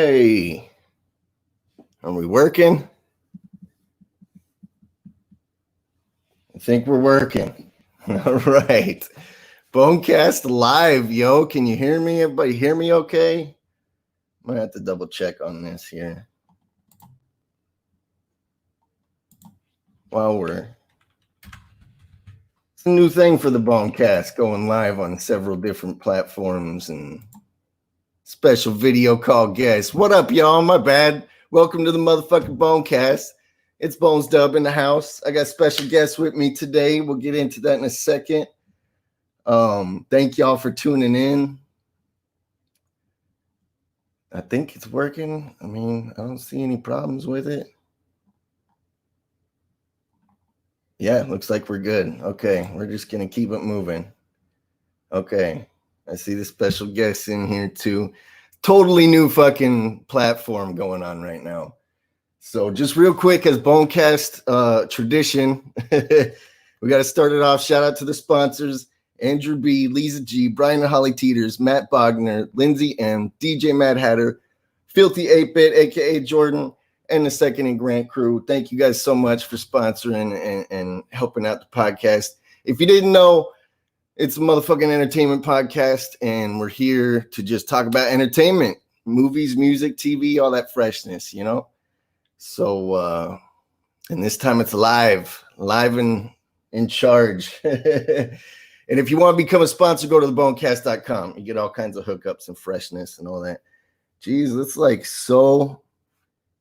Hey, are we working? I think we're working. All right. Bonecast live, yo. Can you hear me? Everybody hear me okay? Might have to double check on this here. It's a new thing for the Bonecast, going live on several different platforms and special video call guests. What up, y'all? My bad. Welcome to the motherfucking Bonecast. It's Bones Dubb in the house. I got special guests with me today. We'll get into that in a second. Thank y'all for tuning in. I think it's working. I mean, I don't see any problems with it. Yeah, looks like we're good. Okay, we're just gonna keep it moving. Okay, I see the special guests in here too. Totally new fucking platform going on right now. So just real quick, as Bonecast tradition, we got to start it off. Shout out to the sponsors: Andrew B, Lisa G, Brian and Holly Teeters, Matt Bogner, Lindsay M, DJ Mad Hatter, Filthy 8-Bit, aka Jordan, and the Second and Grant crew. Thank you guys so much for sponsoring and helping out the podcast. If you didn't know, it's a motherfucking entertainment podcast, and we're here to just talk about entertainment, movies, music, TV, all that freshness, you know? So, and this time it's live and in charge. And if you want to become a sponsor, go to thebonecast.com. You get all kinds of hookups and freshness and all that. Jeez, it's like so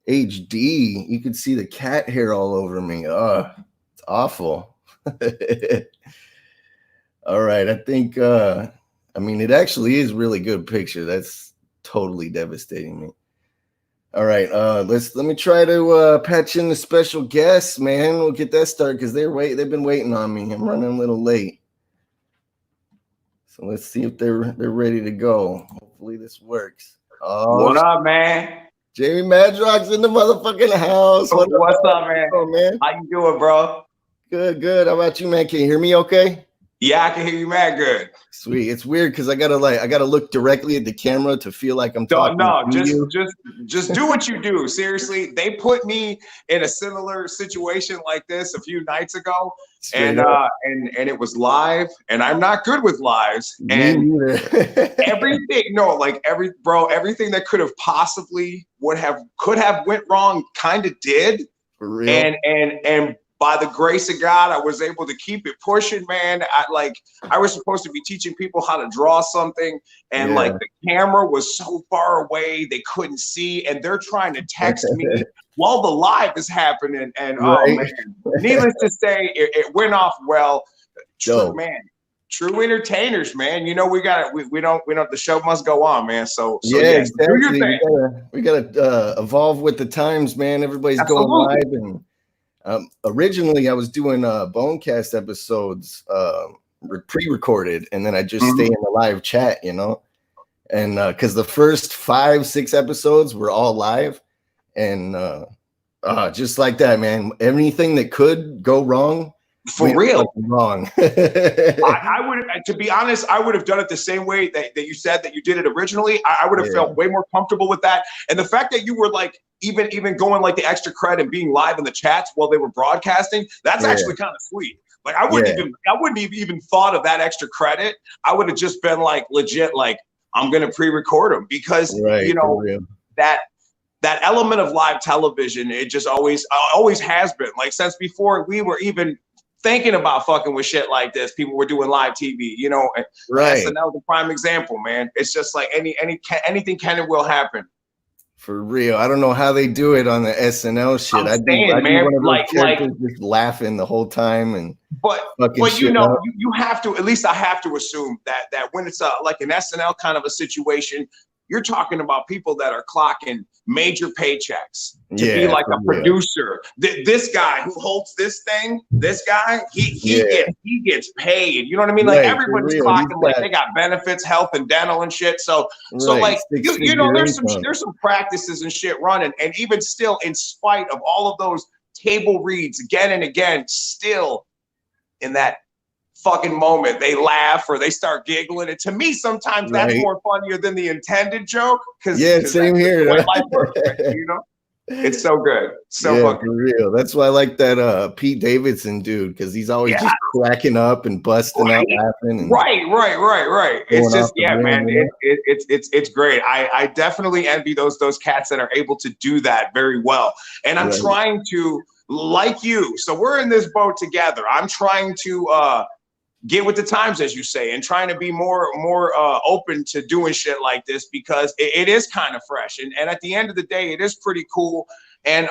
HD. You can see the cat hair all over me. Oh, it's awful. All right, I think, I mean, it actually is really good picture. That's totally devastating me. All right, let me try to patch in the special guests, man. We'll get that started because they've been waiting on me. I'm running a little late. So let's see if they're ready to go. Hopefully this works. Oh, what up, man? Jamie Madrox in the motherfucking house. What's up, man? Oh, man? How you doing, bro? Good. How about you, man? Can you hear me okay? Yeah, I can hear you mad good. Sweet. It's weird because I gotta look directly at the camera to feel like I'm talking. No, just do what you do. Seriously, they put me in a similar situation like this a few nights ago, and it was live, and I'm not good with lives. And everything that could have possibly could have went wrong kind of did. For real. And by the grace of God, I was able to keep it pushing, man. I was supposed to be teaching people how to draw something, and like the camera was so far away they couldn't see, and they're trying to text me while the live is happening. And oh man, needless to say, it went off well. True entertainers, man. You know, we don't. The show must go on, man. So yeah, exactly. Do your thing. We gotta evolve with the times, man. Everybody's going live and. Originally, I was doing Bonecast episodes pre-recorded, and then I just stay in the live chat, you know, and because the first 5-6 episodes were all live, and just like that, man. Anything that could go wrong, for real, wrong. I would, to be honest, I would have done it the same way that you said that you did it originally. I would have felt way more comfortable with that, and the fact that you were like. Even going like the extra credit and being live in the chats while they were broadcasting, that's actually kind of sweet. Like I wouldn't have even thought of that extra credit. I would have just been like legit, like I'm gonna pre-record them because you know that element of live television, it just always has been like since before we were even thinking about fucking with shit like this. People were doing live TV, you know. SNL is a prime example, man. It's just like anything can and will happen. For real, I don't know how they do it on the SNL shit. I'd be one of those characters just laughing the whole time and. But you know, you have to. At least I have to assume that when it's like an SNL kind of a situation, you're talking about people that are clocking major paychecks to be like a producer. This guy who holds this thing, this guy, he gets paid. You know what I mean? Like everybody's clocking, like they got benefits, health and dental and shit. So like you know, there's some practices and shit running, and even still, in spite of all of those table reads again and again, still in that fucking moment, they laugh or they start giggling. And to me, sometimes that's Right. more funnier than the intended joke. Yeah, same here. The way life works, you know? It's so good. So fucking for real. That's why I like that Pete Davidson dude, because he's always just cracking up and busting up laughing. And right. It's just man. It's great. I definitely envy those cats that are able to do that very well. And I'm trying to, like you. So we're in this boat together. I'm trying to get with the times, as you say, and trying to be more open to doing shit like this, because it is kind of fresh, and at the end of the day, it is pretty cool. And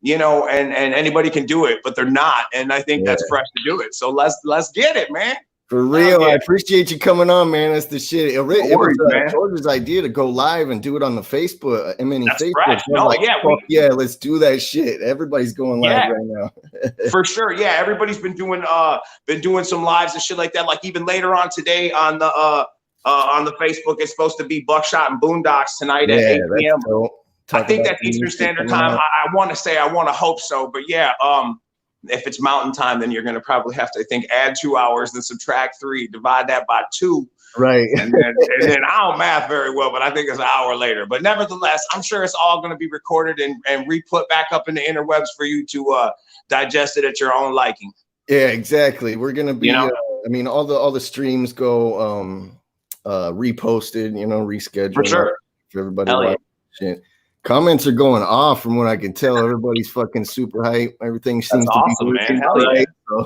you know, and anybody can do it, but they're not, and I think that's fresh to do it. So let's get it, man. For real, I appreciate you coming on, man. That's the shit. It was George's idea to go live and do it on the Facebook. Facebook. So let's do that shit. Everybody's going live right now. For sure, everybody's been doing some lives and shit like that. Like even later on today on the Facebook, it's supposed to be Buckshot and Boondocks tonight at 8 p.m. I think that's Eastern Standard Time. I want to hope so, but if it's mountain time, then you're going to probably have to, I think, add 2 hours, then subtract 3, divide that by 2. Right. And then I don't math very well, but I think it's an hour later. But nevertheless, I'm sure it's all going to be recorded and re-put back up in the interwebs for you to digest it at your own liking. Yeah, exactly. We're going to be, all the streams go reposted, rescheduled. For sure. For everybody. Shit. Comments are going off from what I can tell. Everybody's fucking super hype. Everything seems to be man. Hell yeah. So.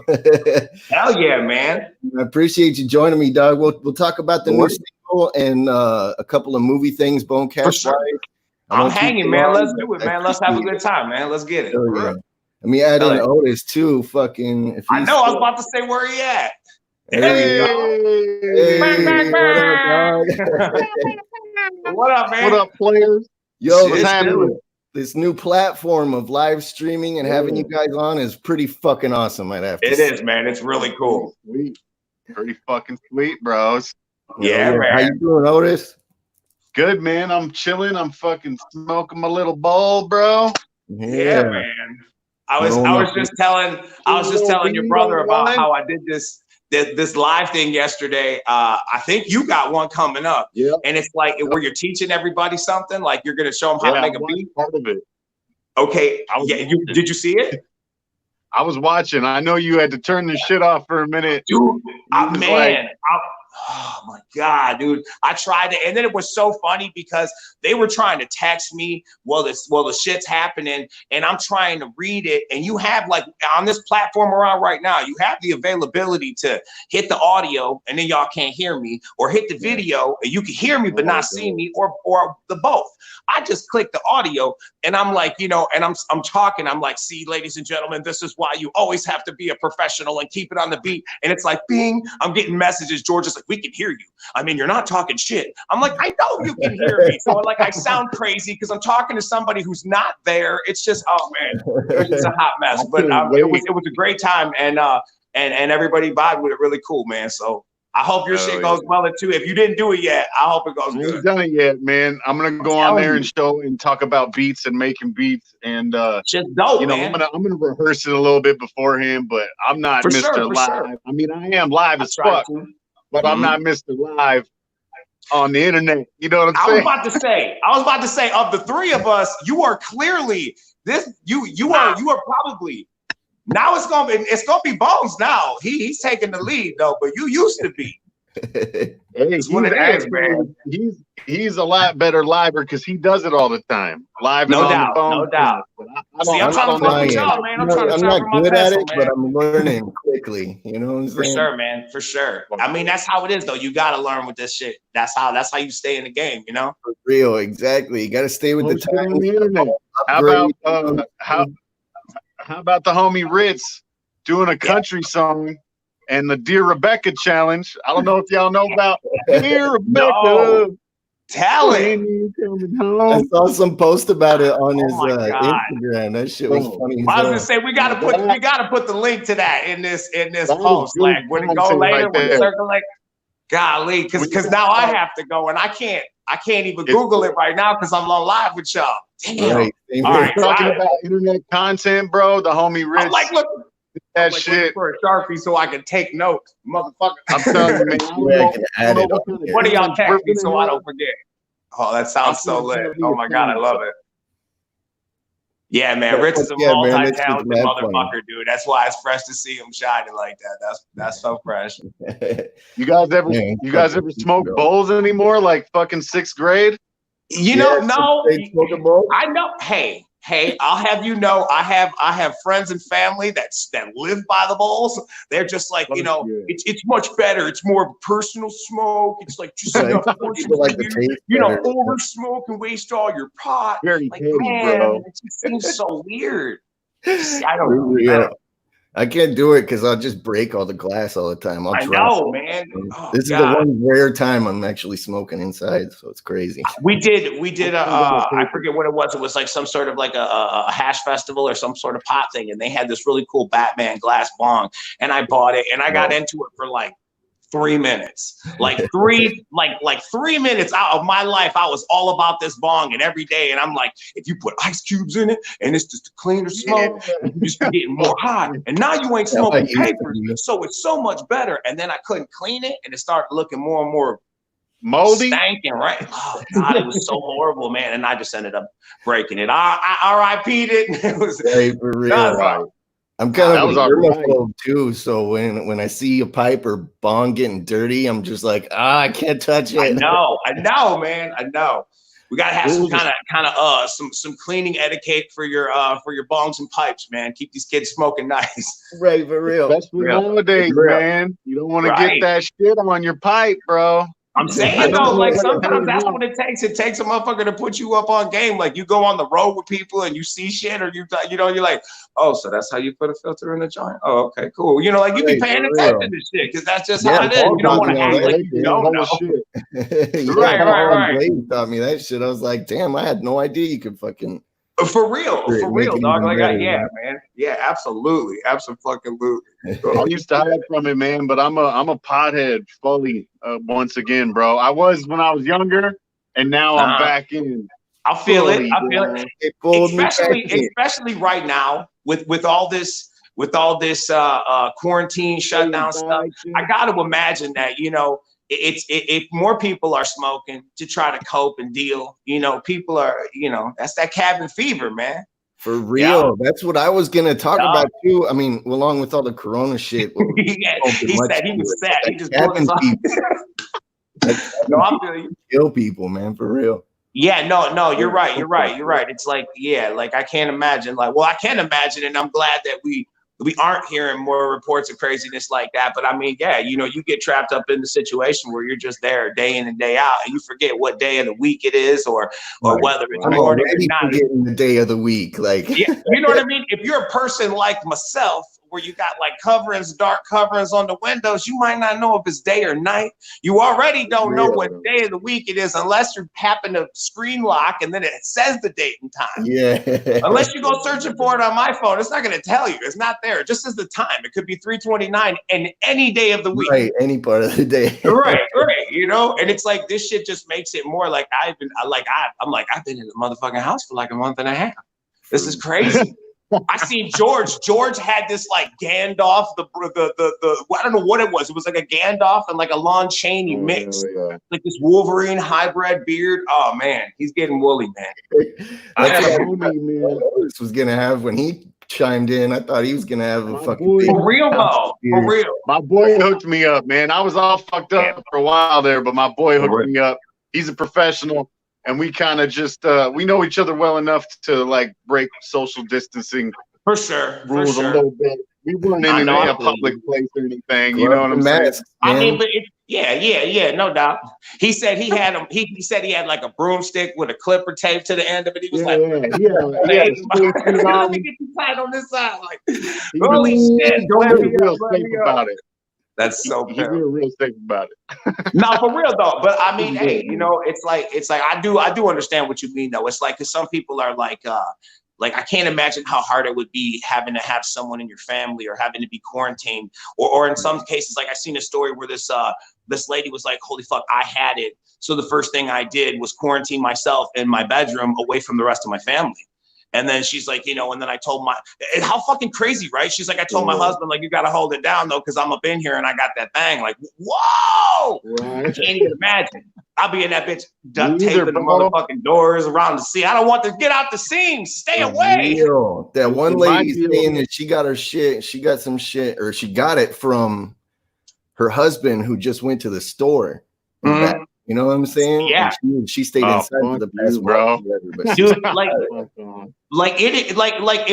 Hell yeah, man. I appreciate you joining me, dog. We'll talk about the new single and a couple of movie things, Bonecast. For sure. I'm hanging, man. Let's do it, man. Let's have a good time, man. Let's get it. Let me add in Otis too. Fucking. If I know. I was about to say where he at. Hey. What up, man? What up, players? Yo, this new platform of live streaming and having you guys on is pretty fucking awesome. I'd have to say. It is, man. It's really cool. Sweet. Pretty fucking sweet, bros. Yeah, man. How you doing, Otis? Good, man. I'm chilling. I'm fucking smoking my little bowl, bro. Yeah, man. I was just telling your brother about how I did this live thing yesterday. I think you got one coming up. Yeah. And it's like where you're teaching everybody something, like you're gonna show them how to make a beat. Part of it. Okay. Did you see it? I was watching. I know you had to turn this shit off for a minute. Dude, oh my God, dude. I tried to, and then it was so funny because they were trying to text me while the shit's happening, and I'm trying to read it. And you have, like, on this platform we're on right now, you have the availability to hit the audio and then y'all can't hear me, or hit the video and you can hear me but not see me, or the both. I just clicked the audio and I'm like, and I'm talking. I'm like, see, ladies and gentlemen, this is why you always have to be a professional and keep it on the beat. And it's like, bing, I'm getting messages. George is like, we can hear you. I mean, you're not talking shit. I'm like, I know you can hear me. So like, I sound crazy because I'm talking to somebody who's not there. It's just, oh man, it's a hot mess. But it was a great time, and everybody vibed with it really cool, man. So I hope your shit goes well too. If you didn't do it yet, I hope it goes good. I haven't done it yet, man. I'm gonna go on there and show and talk about beats and making beats, and just dope, man. I'm gonna rehearse it a little bit beforehand, but I'm not Mr. Live. Sure. I mean, I am live as fuck, but I'm not Mr. Live on the internet. You know what I'm saying? I was about to say, of the three of us, you are clearly this. You are probably. Now it's gonna be Bonez now. He's taking the lead though, but you used to be. Hey, he's man. He's a lot better liver because he does it all the time. Live no and doubt, on the phone. no doubt. I'm trying to fuck with y'all, man. I'm not good at it, but I'm learning quickly. You know what I'm saying? For sure, man. For sure. I mean, that's how it is though. You gotta learn with this shit. That's how you stay in the game, you know? For real, exactly. You gotta stay with the time. How about the homie Ritz doing a country song and the Dear Rebecca challenge? I don't know if y'all know about Dear Rebecca. No. Talent. I saw some post about it on his Instagram. That shit was funny. I was gonna say we gotta put the link to that in this post. Like when it go later, when it circulate. Golly, because now I have to go and I can't even Google it right now because I'm on live with y'all. Damn. Right. All right, talking about internet content, bro. The homie Rich. I'm like, look, that like, shit for a Sharpie so I can take notes, motherfucker. I'm telling you, man. What do y'all text me so I don't forget? Oh, that sounds so lit. Oh my God, I love it. Yeah, man, Rich is a multi-talented motherfucker, dude. That's why it's fresh to see him shining like that. That's so fresh. You guys ever smoke bowls anymore? Like fucking 6th grade? You know, no. I know. Hey, I'll have you know, I have friends and family that live by the bowls. They're just like, you know, it's much better. It's more personal smoke. It's like just enough you know, over smoke and waste all your pot. Very like, petty, man, bro. it just seems so weird. I don't know. I can't do it because I'll just break all the glass all the time. I know, man. This is the one rare time I'm actually smoking inside, so it's crazy. We did I forget what it was. It was like some sort of like a hash festival or some sort of pot thing, and they had this really cool Batman glass bong, and I bought it, and I got into it for like 3 minutes. Like 3 minutes out of my life, I was all about this bong, and every day, and I'm like, if you put ice cubes in it, and it's just a cleaner smoke, you just be getting more hot. And now you ain't smoking papers, so it's so much better. And then I couldn't clean it, and it started looking more and more moldy, stanking, right? Oh God, it was so horrible, man. And I just ended up breaking it. I RIP'd it. It was for real. I'm kind of a germaphobe too, so when I see a pipe or bong getting dirty, I'm just like, I can't touch it. I know, man. I know. We gotta have some kind of some cleaning etiquette for your bongs and pipes, man. Keep these kids smoking nice. Right, for real. Especially nowadays, man. You don't want to get that shit on your pipe, bro. I'm saying though, like sometimes that's what it takes. It takes a motherfucker to put you up on game. Like you go on the road with people and you see shit, or you know, you're like, oh, so that's how you put a filter in the joint. Oh, okay, cool. You know, like you be paying attention to shit because that's just how it is. You don't want to act like you don't know. Right. Blaze taught me that shit. I was like, damn, I had no idea you could fucking. For real, dog. Like, yeah, man. Yeah, absolutely. I used to hide from it, man, but I'm a pothead fully once again, bro. I was when I was younger, and now I'm back in. I feel it. Especially right now with all this quarantine shutdown stuff. I got to imagine that, you know, if more people are smoking to try to cope and deal, you know, people are, you know, that's that cabin fever, man. For real. That's what I was going to talk about too. I mean, along with all the Corona shit. He said he was sad. He just pulled his I feel you. Kill people, man, for real. Yeah, no, you're right. It's like, like I can't imagine. Like, well, I can imagine, and I'm glad that we aren't hearing more reports of craziness like that. But I mean, yeah, you know, you get trapped up in the situation where you're just there day in and day out, and you forget what day of the week it is, or whether it's morning or not. Forgetting the day of the week, like yeah, you know what I mean. If you're a person like myself, where you got like coverings, dark coverings on the windows, you might not know if it's day or night. You already don't know what day of the week it is unless you happen to screen lock and then it says the date and time. Yeah. Unless you go searching for it on my phone, it's not going to tell you. It's not there. It just says the time. It could be 3:29 and any day of the week. Right, any part of the day. right. You know, and it's like this shit just makes it more like I've been in the motherfucking house for like a month and a half. This is crazy. I seen George. George had this like Gandalf, the I don't know what it was. It was like a Gandalf and like a Lon Chaney mix, like this Wolverine hybrid beard. Oh man, he's getting woolly, man. This was gonna have when he chimed in. I thought he was gonna have a fucking for real though. For real, my boy hooked me up, man. I was all fucked up for a while there, but my boy hooked me up. He's a professional. And we kind of just we know each other well enough to like break social distancing rules a little bit. We weren't in a public place or anything. You know what I'm saying? I mean, but no doubt. He said he had him. He said he had like a broomstick with a clipper taped to the end of it. He was let me get you tight on this side. Like, holy shit! Don't be real safe about it. That's so he's real safe about it. No, for real though. But I mean, hey, you know, it's like I do understand what you mean though. It's like because some people are like I can't imagine how hard it would be having to have someone in your family or having to be quarantined, or in some cases, like I seen a story where this lady was like, holy fuck, I had it. So the first thing I did was quarantine myself in my bedroom away from the rest of my family. And then she's like, you know, and then I told how fucking crazy, right? She's like, I told my husband, like, you got to hold it down though, because I'm up in here and I got that thing. Like, whoa! Right. I can't even imagine. I'll be in that bitch duct taping the motherfucking doors around the scene. I don't want to get out the scene. Stay away. That one lady saying that she got her shit. She got some shit, or she got it from her husband who just went to the store. Back. You know what I'm saying? Yeah. She stayed inside for the past bro. Dude, and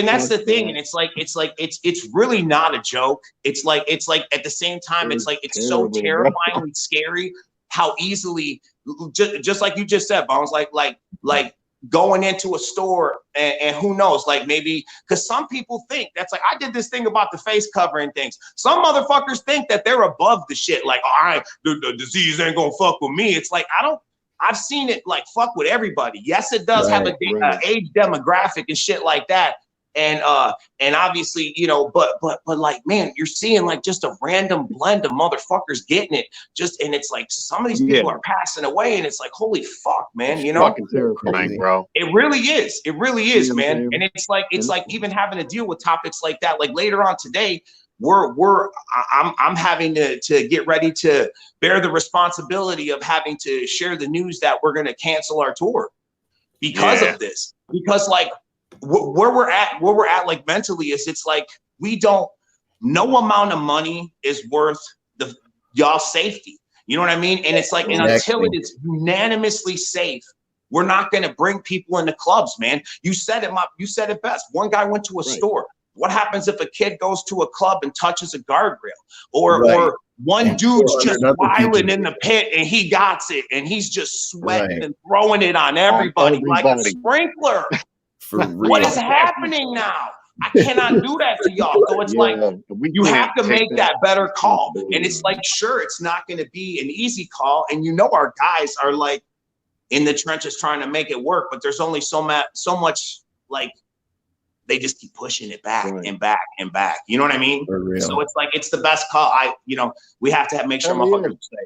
that's the thing. And it's really not a joke. It's like at the same time, it's so terrifyingly scary how easily, just like you just said, Bones, like going into a store and who knows, like maybe, because some people think that's like, I did this thing about the face covering things. Some motherfuckers think that they're above the shit. Like, all right, the disease ain't gonna fuck with me. It's like, I've seen it like fuck with everybody. Yes, it does have a age demographic and shit like that. And obviously, you know, but like, man, you're seeing like just a random blend of motherfuckers getting it. And it's like some of these people are passing away, and it's like, holy fuck, man, you know, fucking terrifying, bro. It really is. It really is, man. And it's like even having to deal with topics like that. Like later on today, I'm having to get ready to bear the responsibility of having to share the news that we're going to cancel our tour because of this. Because like, where we're at like mentally is, it's like no amount of money is worth y'all's safety. You know what I mean? And it's like, and until it is unanimously safe, we're not going to bring people into clubs, man. You said it best. One guy went to a store. What happens if a kid goes to a club and touches a guardrail, or one dude's just wilding in the pit and he got it and he's just sweating and throwing it on everybody like a sprinkler. What is happening now? I cannot do that to y'all. So it's like, you have to make that better call. And it's like, sure, it's not going to be an easy call. And you know, our guys are like in the trenches trying to make it work, but there's only so much, like, they just keep pushing it back and back and back. You know what I mean? So it's like, it's the best call. We have to make sure motherfuckers stay.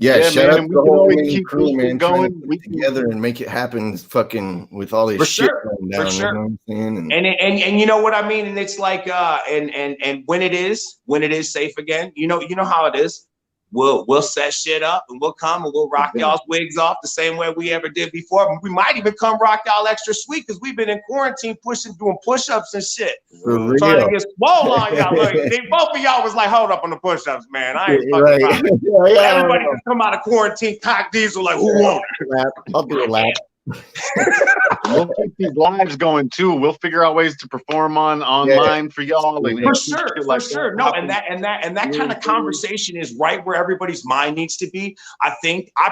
Yeah, shout out to the whole crew, man. Going together and make it happen, fucking with all this shit going down. For sure. You know what I'm saying? And you know what I mean? And it's like, and when it is safe again, you know how it is. We'll set shit up and we'll come and we'll rock y'all's wigs off the same way we ever did before. We might even come rock y'all extra sweet because we've been in quarantine doing push-ups and shit. Trying to get swole on y'all. Both of y'all was like, hold up on the push-ups, man. I ain't fucking about it. Everybody just come out of quarantine, cock diesel, like, who won? I'll do a lap. We'll keep these lives going too. We'll figure out ways to perform online for y'all. For sure. No, and that kind of conversation is right where everybody's mind needs to be. I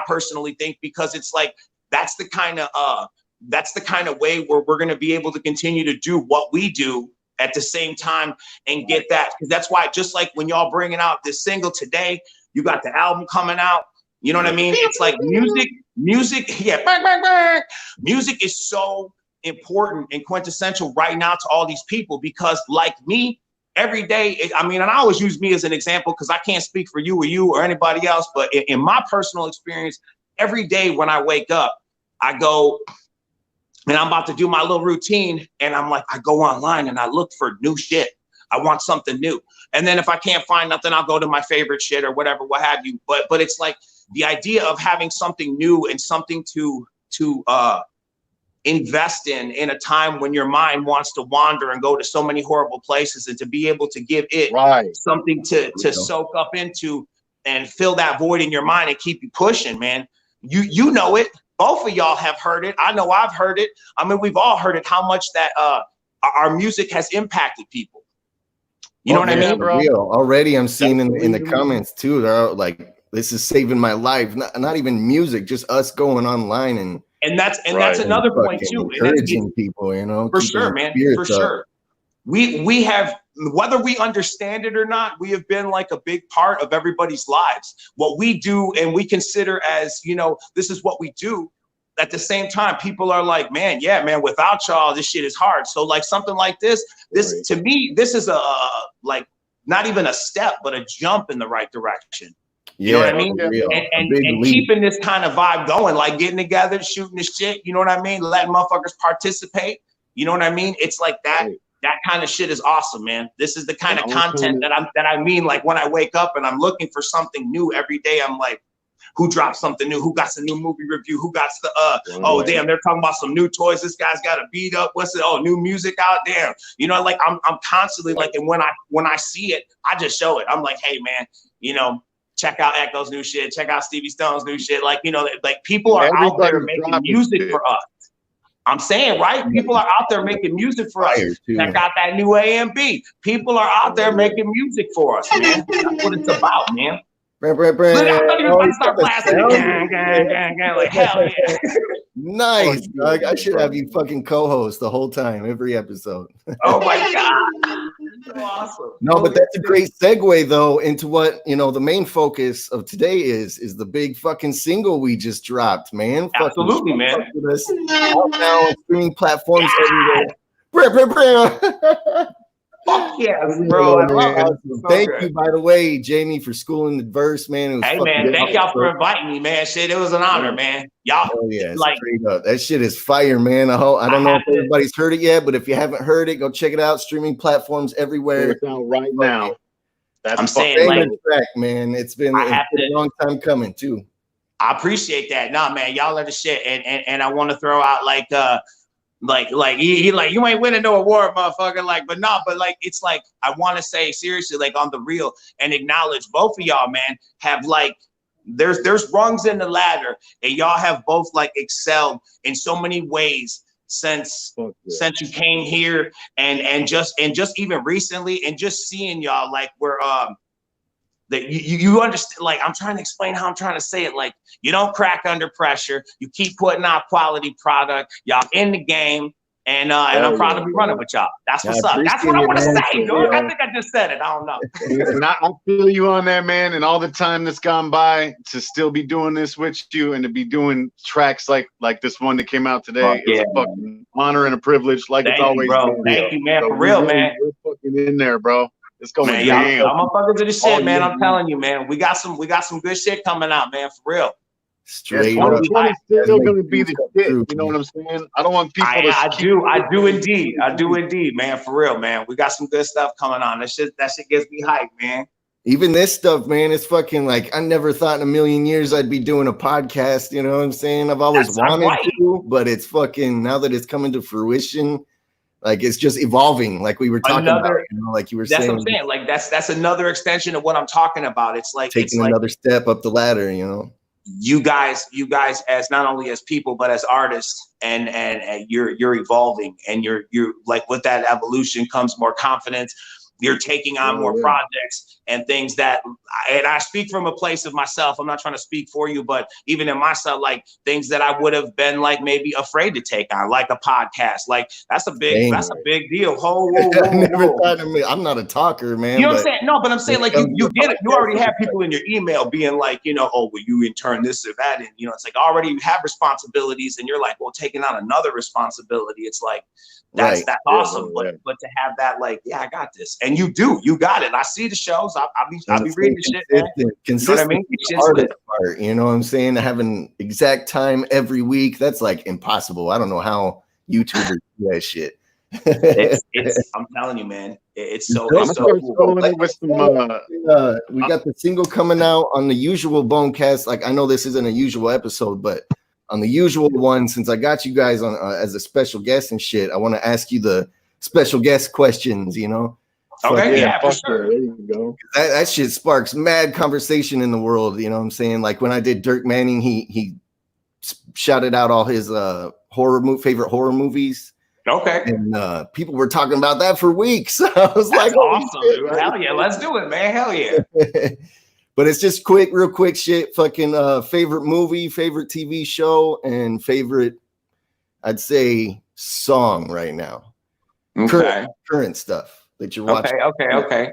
personally think, because it's like that's the kind of way where we're going to be able to continue to do what we do at the same time and get that. Because that's why, just like when y'all bringing out this single today, you got the album coming out. You know what I mean? It's like music, bang, bang, bang. Music is so important and quintessential right now to all these people, because like me, every day, and I always use me as an example because I can't speak for you or anybody else, but in my personal experience, every day when I wake up, I go and I'm about to do my little routine, and I'm like, I go online and I look for new shit. I want something new. And then if I can't find nothing, I'll go to my favorite shit or whatever, what have you. But it's like, the idea of having something new and something to invest in a time when your mind wants to wander and go to so many horrible places, and to be able to give it something to soak up into and fill that void in your mind and keep you pushing, man. You know it. Both of y'all have heard it. I know I've heard it. I mean, we've all heard it, how much that our music has impacted people. You know what I mean, bro? Already I'm seeing in the comments too, they're like, this is saving my life. Not even music, just us going online and that's another point too. Encouraging people, you know. For sure, man. For sure. We have, whether we understand it or not, we have been like a big part of everybody's lives. What we do and we consider as, you know, this is what we do. At the same time, people are like, man, without y'all, this shit is hard. So like something like this to me, this is a like not even a step, but a jump in the right direction. You know what I mean? And keeping this kind of vibe going, like getting together, shooting the shit, you know what I mean? Letting motherfuckers participate. You know what I mean? It's like that. That kind of shit is awesome, man. This is the kind of content that I mean. Like when I wake up and I'm looking for something new every day, I'm like, who dropped something new? Who got some new movie review? Who got the oh damn, they're talking about some new toys. This guy's got a beat up. What's it? Oh, new music out there. You know, like I'm constantly like, and when I see it, I just show it. I'm like, hey man, you know, check out Echo's new shit. Check out Stevie Stone's new shit. Like, you know, like people are out there making music for us. I'm saying, right? People are out there making music for us. Check out that new A&B. People are out there making music for us, man. That's what it's about, man. Look, I thought you were about to start blasting it. Like, hell yeah. Nice, Doug. I should have you fucking co-host the whole time, every episode. Oh my God. So awesome. No, but that's a great segue though into what, you know, the main focus of today is the big fucking single we just dropped, man. Absolutely, man. Out now on streaming platforms everywhere. Fuck yeah, bro. I love it. Thank you, by the way, Jamie, for schooling the verse, man. It was hey, man, thank y'all for inviting me, man. Shit, it was an honor, man. Y'all, like, straight up. That shit is fire, man. I don't know if everybody's heard it yet, but if you haven't heard it, go check it out. Streaming platforms everywhere. It's out right now. That's I'm saying, like, track, man. It's been a long time coming, too. I appreciate that. Nah, man, y'all are the shit, and I want to throw out like he like, you ain't winning no award, motherfucker. Like, but like, it's like, I want to say seriously, like on the real, and acknowledge both of y'all, man, have like, there's rungs in the ladder, and y'all have both like excelled in so many ways since you came here, and just even recently, and just seeing y'all like we're that you understand, like I'm trying to explain how I'm trying to say it. Like, you don't crack under pressure. You keep putting out quality product. Y'all in the game, and I'm proud to be running with y'all. That's what's up. That's what I want to say, dog. I think I just said it. I don't know. And I feel you on that, man. And all the time that's gone by to still be doing this with you and to be doing tracks like this one that came out today. It's a fucking honor and a privilege. Like it's always, bro. Thank you, man. For real, man. We're fucking in there, bro. It's going man, y'all motherfuckers to the shit, man. I'm telling you, man. We got some good shit coming out, man. For real. Straight up. It's still going to be the shit. You know what I'm saying? I don't want people to. I do indeed, man. For real, man. We got some good stuff coming on. That shit gets me hyped, man. Even this stuff, man, it's fucking like, I never thought in a million years I'd be doing a podcast. You know what I'm saying? I've always wanted to, but it's fucking, now that it's coming to fruition, like it's just evolving, like we were talking about, you know, like you were saying. That's what I'm saying. Like that's another extension of what I'm talking about. It's like taking another step up the ladder, you know. You guys, as not only as people but as artists, and you're evolving, and you're like, with that evolution comes more confidence. You're taking on more projects and things that, and I speak from a place of myself. I'm not trying to speak for you, but even in myself, like things that I would have been like maybe afraid to take on, like a podcast. Like that's a big deal. I never thought of me. I'm not a talker, man. You know what I'm saying? No, but I'm saying like you get it. You already have people in your email being like, you know, oh, will you intern this or that? And you know, it's like already you have responsibilities, and you're like, well, taking on another responsibility. It's like that's awesome. But to have that, like, yeah, I got this. And you got it. I see the shows. I'll be reading the shit, man. Consistent, you know what I mean? Part, you know what I'm saying? Having exact time every week, that's like impossible. I don't know how YouTubers do that shit. it's I'm telling you, man. It's so cool. We got the single coming out on the usual Bonecast. Like, I know this isn't a usual episode, but on the usual one, since I got you guys on as a special guest and shit, I want to ask you the special guest questions, you know? Okay, yeah, for sure. There you go. That shit sparks mad conversation in the world, you know what I'm saying? Like when I did Dirk Manning, he shouted out all his favorite horror movies. Okay. And people were talking about that for weeks. I was That's like, awesome, dude. Hell yeah, let's do it, man. Hell yeah. But it's just real quick shit. Fucking favorite movie, favorite TV show, and favorite, I'd say, song right now. Okay. Current stuff that you're watching. Okay.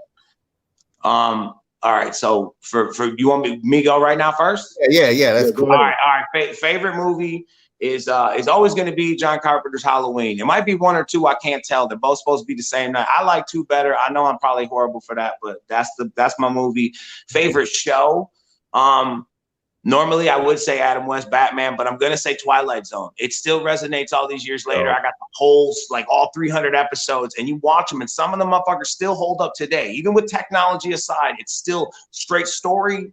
All right. So for you want me to go right now first? Yeah. That's cool. All right. Favorite movie is always going to be John Carpenter's Halloween. It might be one or two. I can't tell. They're both supposed to be the same night. I like two better. I know I'm probably horrible for that, but that's my movie. Favorite show. Normally, I would say Adam West Batman, but I'm going to say Twilight Zone. It still resonates all these years later. I got the whole, like all 300 episodes, and you watch them, and some of the motherfuckers still hold up today. Even with technology aside, it's still straight story.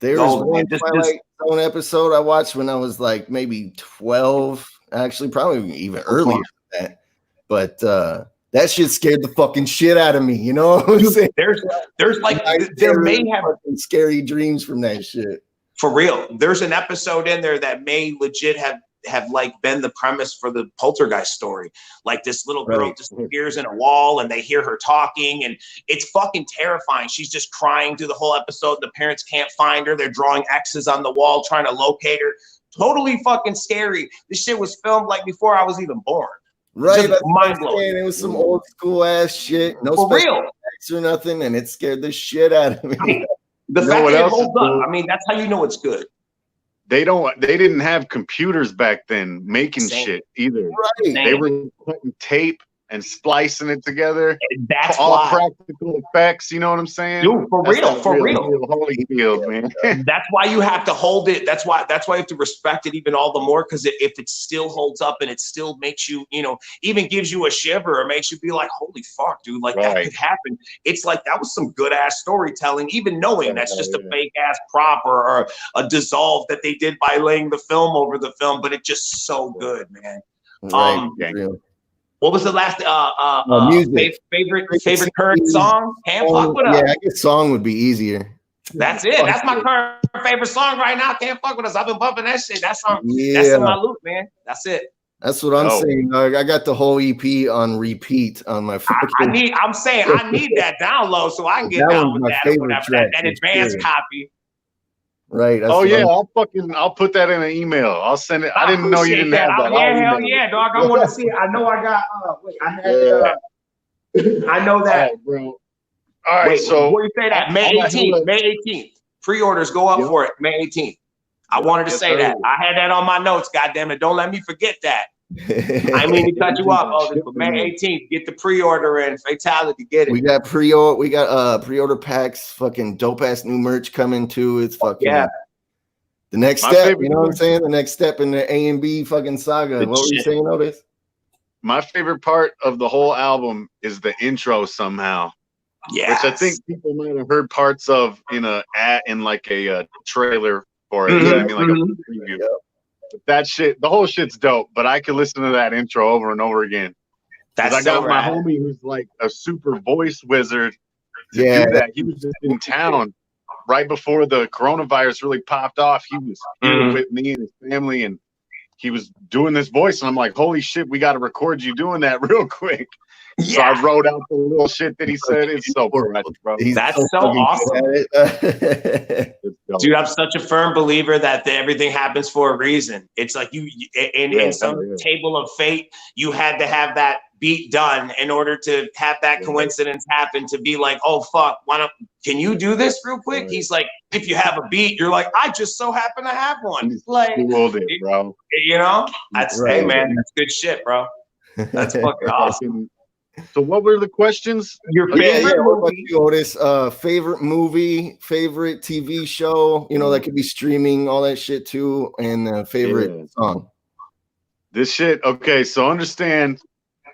There was one Twilight Zone episode I watched when I was like maybe 12, actually, probably even earlier than that. But that shit scared the fucking shit out of me. You know what I'm saying? There's like, there may have scary dreams from that shit. For real, there's an episode in there that may legit have like been the premise for the Poltergeist story. Like this little girl disappears in a wall and they hear her talking, and it's fucking terrifying. She's just crying through the whole episode. The parents can't find her. They're drawing X's on the wall trying to locate her. Totally fucking scary. This shit was filmed like before I was even born. Right, that's mind blowing. It was some old school ass shit. No special effects or nothing, and it scared the shit out of me. The fact that it holds up, I mean, that's how you know it's good. They didn't have computers back then making shit either. Right. They were putting tape and splicing it together. That's all why. Practical effects, you know what I'm saying? Dude, for real. Holyfield, man. That's why you have to hold it. That's why you have to respect it even all the more, because if it still holds up and it still makes you, even gives you a shiver or makes you be like, holy fuck, dude, like that could happen. It's like that was some good ass storytelling, even knowing that's just a fake ass prop or a dissolve that they did by laying the film over the film, but it's just so good, man. What was the last favorite current song? Yeah, I guess song would be easier. That's it. That's my current favorite song right now. Can't fuck with us. I've been bumping that shit. That's in my loop, man. That's it. That's what I'm saying. I got the whole EP on repeat on my phone. I need that download so I can get down with that advanced copy. Right. I'll put that in an email. I'll send it. I didn't know you didn't have that. Hell yeah, dog. I want to see it. I know I got. I know that, bro. All right. So what do you say that? May 18th. May 18th. Pre-orders go up for it. May 18th. I wanted to say that. I had that on my notes. Goddamn it! Don't let me forget that. I mean to cut you off, but May 18th, get the pre-order in. Fatality, get it. We got pre-order packs, fucking dope ass new merch coming too. It's fucking the next step. You know what I'm saying? The next step in the A&B fucking saga. What were you saying, Otis? My favorite part of the whole album is the intro somehow. Yeah, which I think people might have heard parts of in a trailer for it. You know what I mean, like a preview. But that shit, the whole shit's dope. But I could listen to that intro over and over again. I got my homie who's like a super voice wizard to do that. He was just in town right before the coronavirus really popped off. He was here with me and his family, and he was doing this voice. And I'm like, holy shit, we got to record you doing that real quick. Yeah. So I wrote out the little shit that he said. It's so precious, bro. That's so awesome. Dude, I'm such a firm believer that everything happens for a reason. It's like in some table of fate, you had to have that beat done in order to have that coincidence happen, to be like, oh fuck, can you do this real quick? He's like, if you have a beat, you're like, I just so happen to have one. Like, bro. Hey man, that's good shit, bro. That's fucking awesome. So what were the questions? Your favorite movie? Otis, favorite movie, favorite TV show, that could be streaming, all that shit too, and favorite song. This shit, okay, so understand,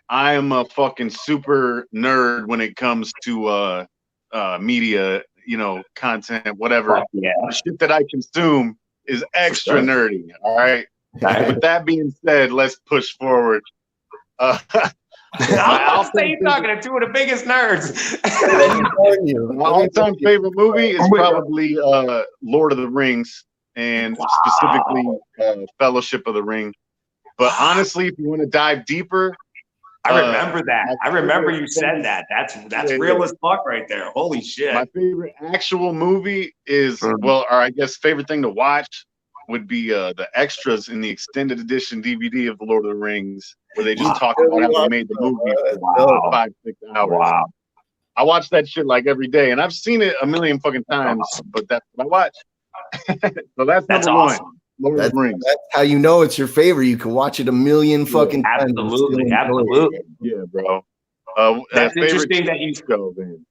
I am a fucking super nerd when it comes to media, content, whatever. The shit that I consume is extra nerdy, all right? With that being said, let's push forward. I'll say you're talking to two of the biggest nerds. My all-time favorite movie is probably Lord of the Rings, and specifically Fellowship of the Ring. But honestly, if you want to dive deeper, I remember that. I remember you said that. That's real as fuck right there. Holy shit. My favorite actual movie is, or I guess favorite thing to watch would be the extras in the extended edition DVD of The Lord of the Rings, where they just talk about how they made the movie for 5-6 hours. Wow. I watch that shit like every day, and I've seen it a million fucking times, but that's what I watch. So that's number awesome. one. Lord of the Rings. That's how you know it's your favorite. You can watch it a million fucking times. Absolutely. Yeah, bro. That's interesting that you go, man.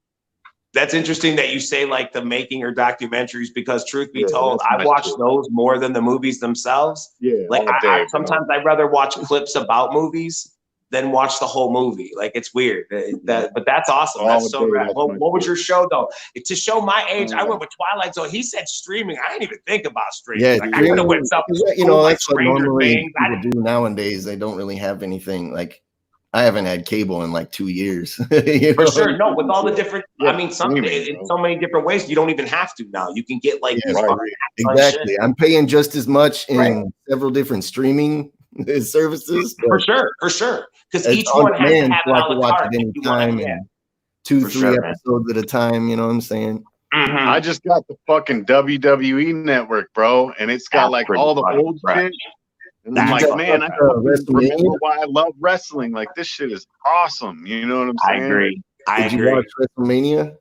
That's interesting that you say like the making or documentaries, because truth be told, I watch those more than the movies themselves. Yeah, like sometimes I'd rather watch clips about movies than watch the whole movie. Like it's weird. But that's awesome. That's so rad. What was your show though? To show my age, I went with Twilight Zone. He said streaming. I didn't even think about streaming. Yeah, like, I could have went something. That's what normally people do nowadays. They don't really have anything like. I haven't had cable in like 2 years. For sure. No, with all the different, I mean, in so many different ways, you don't even have to now. You can get like exactly. I'm paying just as much in several different streaming services. For sure. Because each one has to have it on the card. Anytime and 2-3 episodes at a time. You know what I'm saying? Mm-hmm. I just got the fucking WWE network, bro, and it's got like all the old shit. And I'm like, man, I remember why I love wrestling. Like, this shit is awesome. You know what I'm saying? I agree. Did you watch WrestleMania?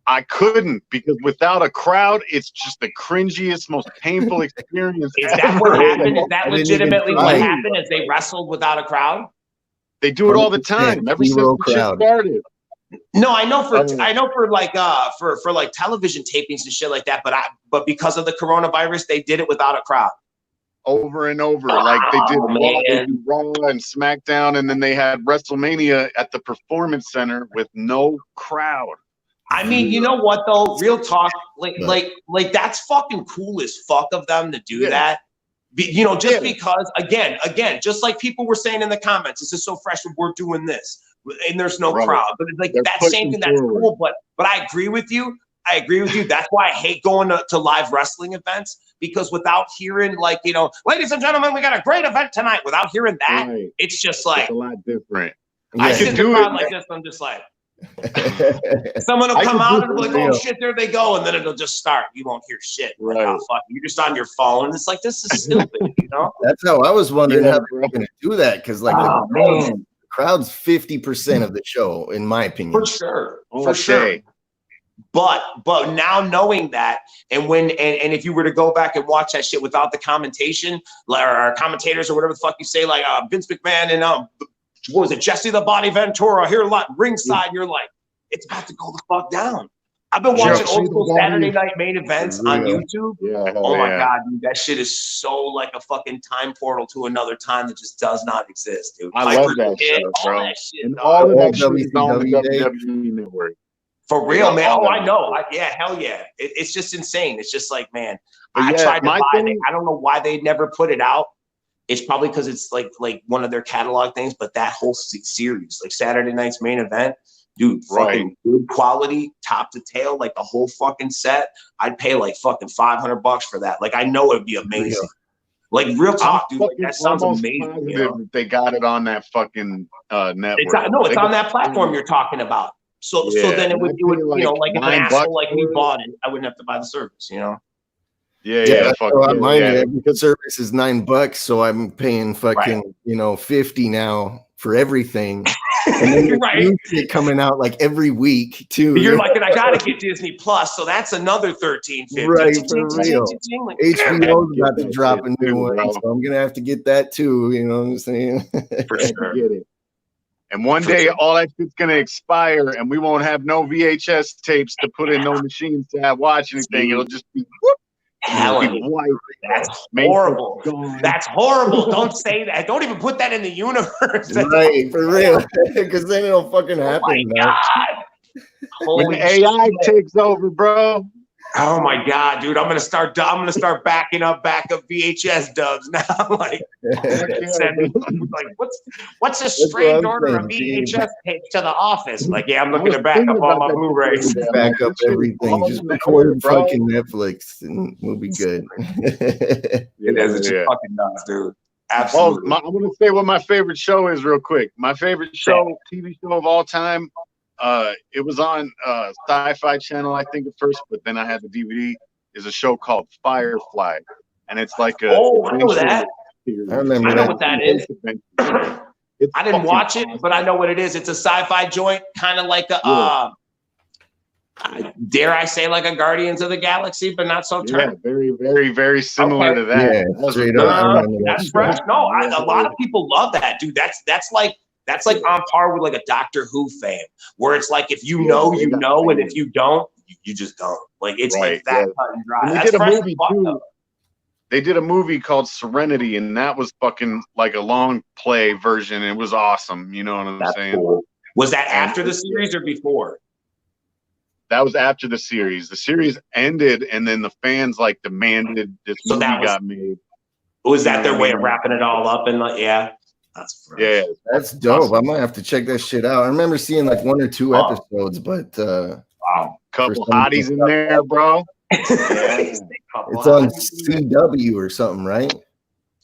I couldn't, because without a crowd, it's just the cringiest, most painful experience. Is that what happened? Is that legitimately what happened? Is they wrestled without a crowd? They do it all the time. Ever since the shit started. No, I know for like for like television tapings and shit like that, but because of the coronavirus, they did it without a crowd. Over and over, like they did Raw and SmackDown, and then they had WrestleMania at the Performance Center with no crowd. I mean, you know what though? Real talk, like that's fucking cool as fuck of them to do that. You know, just because again, just like people were saying in the comments, this is so fresh when we're doing this, and there's no crowd. But it's like that same thing. That's cool. But I agree with you. That's why I hate going to live wrestling events, because without hearing like, you know, ladies and gentlemen, we got a great event tonight. Without hearing that, it's just like it's a lot different. I sit in the crowd like this. I'm just like, someone will come out and be like, oh shit, there they go, and then it'll just start. You won't hear shit. Like, oh fuck, you're just on your phone. It's like, this is stupid, you know? That's how I was wondering how they're going to do that, because like the crowd's 50% of the show, in my opinion. For sure. For sure. But now knowing that, and if you were to go back and watch that shit without the commentation or commentators or whatever the fuck you say, like Vince McMahon and what was it, Jesse the Body Ventura here ringside, and you're like, it's about to go the fuck down. I've been watching old school Saturday night main events on YouTube. Oh my god, dude, that shit is so like a fucking time portal to another time that just does not exist, dude. I love that shit, bro. And all of that shit is on the WWE network. For real, man. Oh, I know. Hell yeah. It's just insane. It's just like, man, I tried to buy it. I don't know why they never put it out. It's probably because it's like one of their catalog things, but that whole series, like Saturday Night's Main Event, dude, fucking good quality, top to tail, like the whole fucking set. I'd pay like fucking $500 for that. Like, I know it'd be amazing. Like, real talk, dude. Like, that sounds amazing. You know? They got it on that fucking network. It's on that platform you're talking about. So then it would you know, like if an asshole like me bought it, I wouldn't have to buy the service, you know? Yeah. The service is $9, so I'm paying fucking, you know, $50 now for everything. And then new shit coming out like every week too. You're like, and I gotta get Disney Plus, so that's another $13.50. Right, for real. HBO's about to drop a new one, so I'm gonna have to get that too. You know what I'm saying? For sure. Get it. And one day, all that shit's gonna expire, and we won't have no VHS tapes to put in, no machines to watch anything. It'll just be that's horrible. That's horrible. Don't say that. Don't even put that in the universe. Right, for real. Because then it'll fucking happen. Oh my god. When AI takes over, bro. Oh my god, dude! I'm gonna start backing up VHS dubs now. Like what's a strange order of VHS tapes to the office? Like, yeah, I'm looking to back up all my Blu-rays. Back up everything. Just record fucking Netflix, and we'll be good. It's just fucking nuts, dude. Absolutely. I'm gonna say what my favorite show is real quick. My favorite TV show of all time. It was on Sci-Fi Channel, I think, at first, but then I had the DVD. Is a show called Firefly, and it's like a. Oh, I know that. I remember. I know what that is. I didn't watch it, but I know what it is. It's a sci-fi joint, kind of like a. Dare I say, like a Guardians of the Galaxy, but not so turned. Yeah, very, very, very similar to that. Yeah, straight up. That's fresh. No, a lot of people love that, dude. That's That's like on par with like a Doctor Who fan, where it's like if you know, you know, and if you don't, you just don't. Like it's like that cut and dry. And they did a movie too. They did a movie called Serenity, and that was fucking like a long play version. It was awesome. You know what I'm saying? Cool. Was that after the series or before? That was after the series. The series ended, and then the fans like demanded this movie got made. Was that their way of wrapping it all up? And like, that's dope. Awesome. I might have to check that shit out. I remember seeing like 1 or 2 episodes, but couple hotties in there, bro. It's on CW or something, right?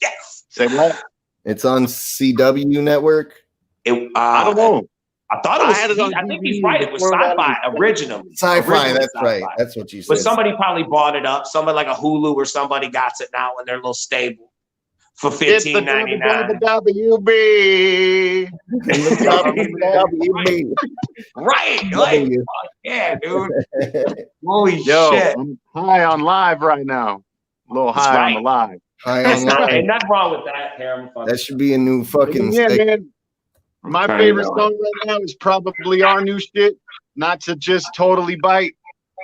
Yes. Say what? It's on CW network. I don't know. I thought it was. I think he's right. It was Sci-Fi originally. Sci-Fi. That's right. That's what you said. But somebody probably bought it up. Somebody like a Hulu or somebody got it now in their little stable for $15.99. WB. Right. Like, yeah, dude. Holy shit. I'm high on live right now. A little high on the live. Ain't nothing wrong with that, Harry. That should be a new fucking man. My favorite song right now is probably our new shit. Not to just totally bite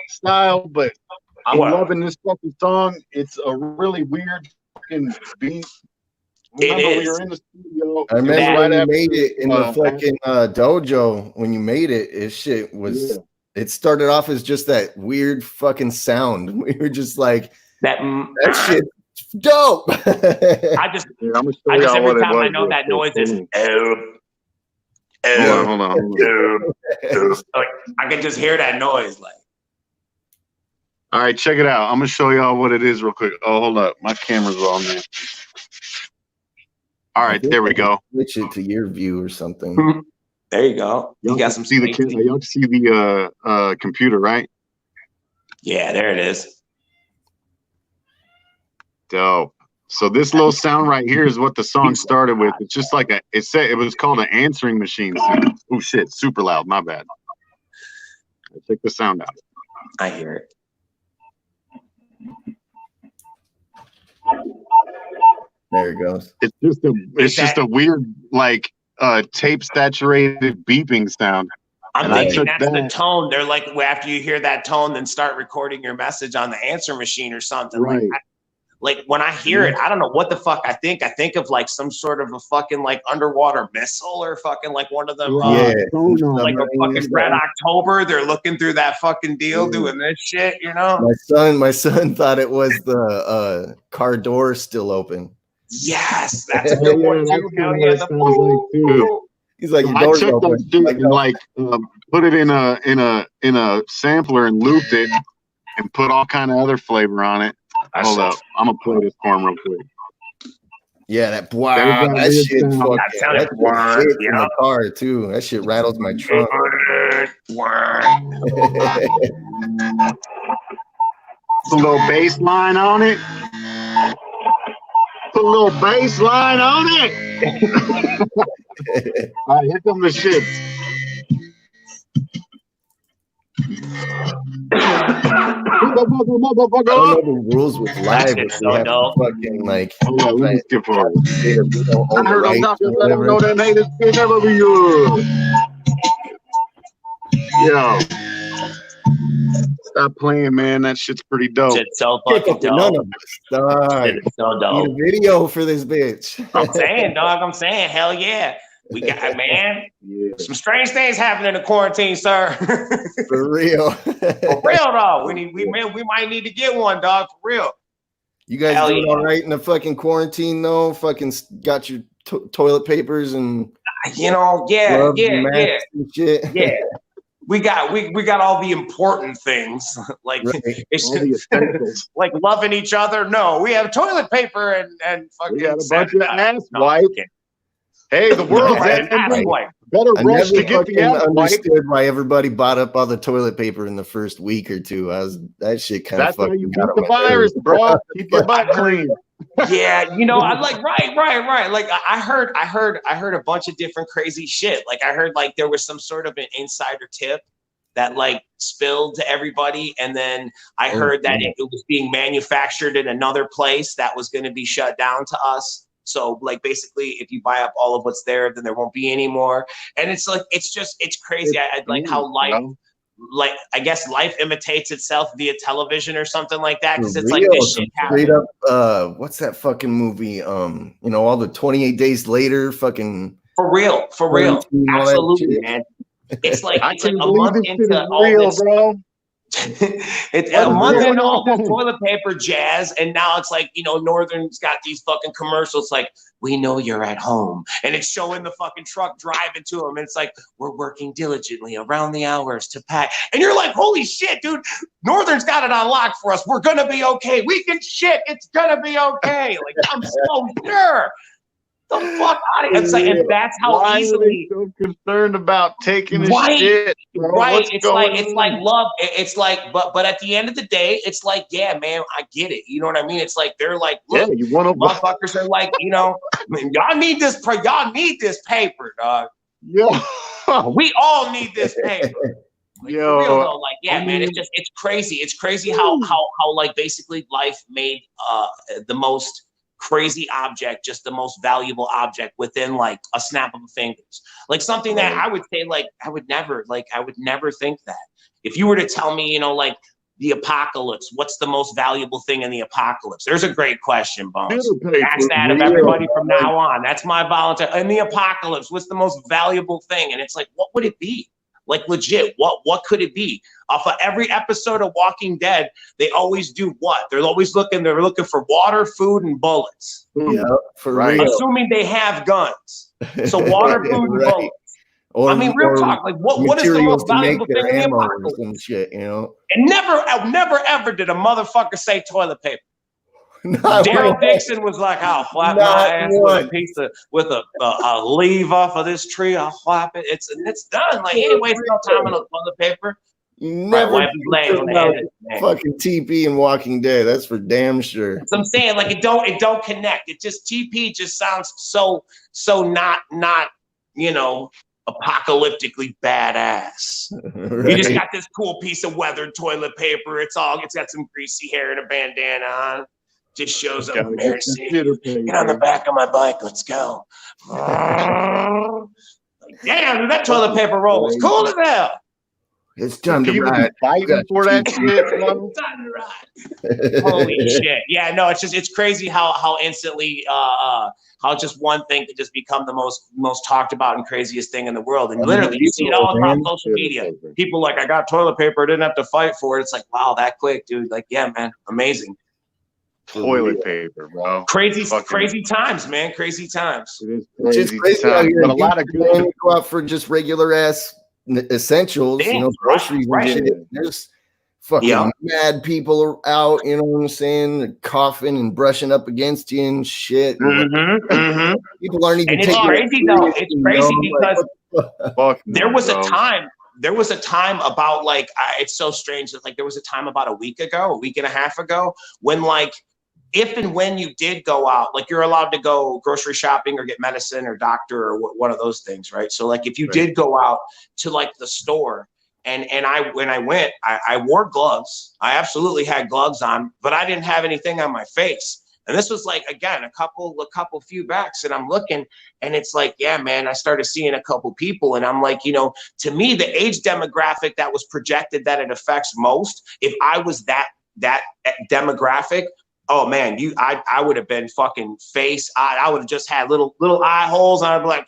style, but I'm loving this fucking song. It's a really weird fucking beat. Remember we were in the studio. I remember when you made it in the fucking dojo. When you made it, shit was. It started off as just that weird fucking sound. We were just like that shit. Dope. I just every time I know that noise is hold on. Like, I can just hear that noise. Like, all right, check it out. I'm gonna show y'all what it is real quick. Oh, hold up, my camera's on there. All right, there we go. Switch it to your view or something. There you go. You got some. Y'all can see the computer, right? Yeah, there it is. Dope. So this little sound right here is what the song started with. It's just like it was called an answering machine. Oh shit, super loud. My bad. Check the sound out. I hear it. There it goes. It's just a weird like tape saturated beeping sound. I'm thinking that's the tone. They're like, after you hear that tone, then start recording your message on the answer machine or something. Right. Like when I hear it, I don't know what the fuck I think. I think of like some sort of a fucking like underwater missile or fucking like one of them, like a fucking Red October. They're looking through that fucking deal doing this shit, you know? My son thought it was the car door still open. Yes, that's a good one too. He's like, I took that shit and like put it in a sampler and looped it and put all kind of other flavor on it. Hold up, I'm gonna play this for him real quick. Yeah, that shit fucking in the car too. That shit rattles my trunk. Put a little bass line on it. Put a little bass line on it. All right, here come the shit. I don't know the rules with live. If we have to fucking like. Let me skip forward. I heard I'm not gonna let them know that haters can never be good. Yo, stop playing, man. That shit's pretty dope. It's so fucking dope. None of us. It's so dope. Need a video for this bitch. I'm saying, dog. I'm saying, hell yeah. We got, man, some strange things happening in quarantine, sir. For real. For real, dog. We might need to get one, dog. For real. You guys doing all right in the fucking quarantine, though? Fucking got your toilet papers and yeah. Shit. Yeah. We got all the important things like it's just, like loving each other. No, we have toilet paper and fucking. We got a bunch of ass wipe. Hey, the world's better rush to get the ass understood why everybody bought up all the toilet paper in the first week or two. That shit kind of fucking. That's how you beat the virus, bro. Keep your butt clean. Yeah, I like right. Like I heard a bunch of different crazy shit. Like I heard like there was some sort of an insider tip that like spilled to everybody, and then I heard that it was being manufactured in another place that was going to be shut down to us. So like basically, if you buy up all of what's there, then there won't be any more. And it's like it's crazy. I like how life, like I guess life imitates itself via television or something like that. Because it's like this shit straight up. What's that fucking movie? You know, all the 28 Days Later, fucking for real, absolutely, man. It's like a month into all this, bro. It's a month into all this toilet paper jazz, and now it's like, you know, Northern's got these fucking commercials like, we know you're at home, and it's showing the fucking truck driving to them, and it's like, we're working diligently around the hours to pack, and you're like, holy shit, dude, Northern's got it on lock for us. We're gonna be okay. We can shit. It's gonna be okay. Like, I'm so sure. The fuck out of here. It's like, and that's how Why easily are they so concerned about taking a shit, bro? Right. It's like love. It's like, but at the end of the day, it's like, yeah, man, I get it. You know what I mean? It's like they're like, look, yeah, you want to motherfuckers are like, you know, y'all need this paper, dog. Yeah. We all need this paper. Like, Yo, for real though, like, yeah, man, it's crazy. It's crazy how like basically life made the most crazy object just the most valuable object within like a snap of the fingers. Like something that I would say, like, I would never think that. If you were to tell me, you know, like the apocalypse, what's the most valuable thing in the apocalypse? There's a great question, Bonez. Ask that of everybody from now on. That's my volunteer. In the apocalypse, what's the most valuable thing? And it's like, what would it be? Like legit, what could it be? Off of every episode of Walking Dead, they always do what? They're looking for water, food, and bullets. Yeah, for real. Assuming they have guns. So water, food, and bullets. Or, I mean, real talk. Like, what is the most valuable thing in the apocalypse? And shit, you know? And never ever did a motherfucker say toilet paper. Daryl Dixon was like, I'll flap my ass with a piece of a leaf off of this tree. I'll flap it. It's done. Like, anyway, it's no time on the toilet paper. Never fucking TP and Walking Dead. That's for damn sure. That's what I'm saying. Like, it don't connect. It just TP just sounds so not you know, apocalyptically badass. Right. You just got this cool piece of weathered toilet paper. It's got some greasy hair and a bandana on. Just shows up. Mercy. Get on the back of my bike. Let's go. Like, damn, dude, that toilet paper roll was cool as hell. It's time to ride. Fighting for that shit. Time to ride. Holy shit. Yeah, no, it's crazy how instantly how just one thing could just become the most talked about and craziest thing in the world. And literally you see it all across social media. People like, I got toilet paper, I didn't have to fight for it. It's like, wow, that quick, dude. Like, yeah, man, amazing. Toilet paper, bro. Crazy times, man. Crazy times. It is crazy out here. But a lot of people go out for just regular ass essentials, you know, groceries and shit. There's fucking mad people out, you know what I'm saying, coughing and brushing up against you and shit. People aren't even. And it's crazy though. It's crazy because there was a time about like it's so strange that like there was a time about a week and a half ago when like if and when you did go out, like you're allowed to go grocery shopping or get medicine or doctor or one of those things, right? So like if you did go out to like the store and when I went, I wore gloves. I absolutely had gloves on, but I didn't have anything on my face. And this was like, again, a couple few backs, and I'm looking and it's like, yeah, man, I started seeing a couple people and I'm like, you know, to me, the age demographic that was projected that it affects most, if I was that demographic, oh man, I would have been fucking I would have just had little eye holes and I'd be like,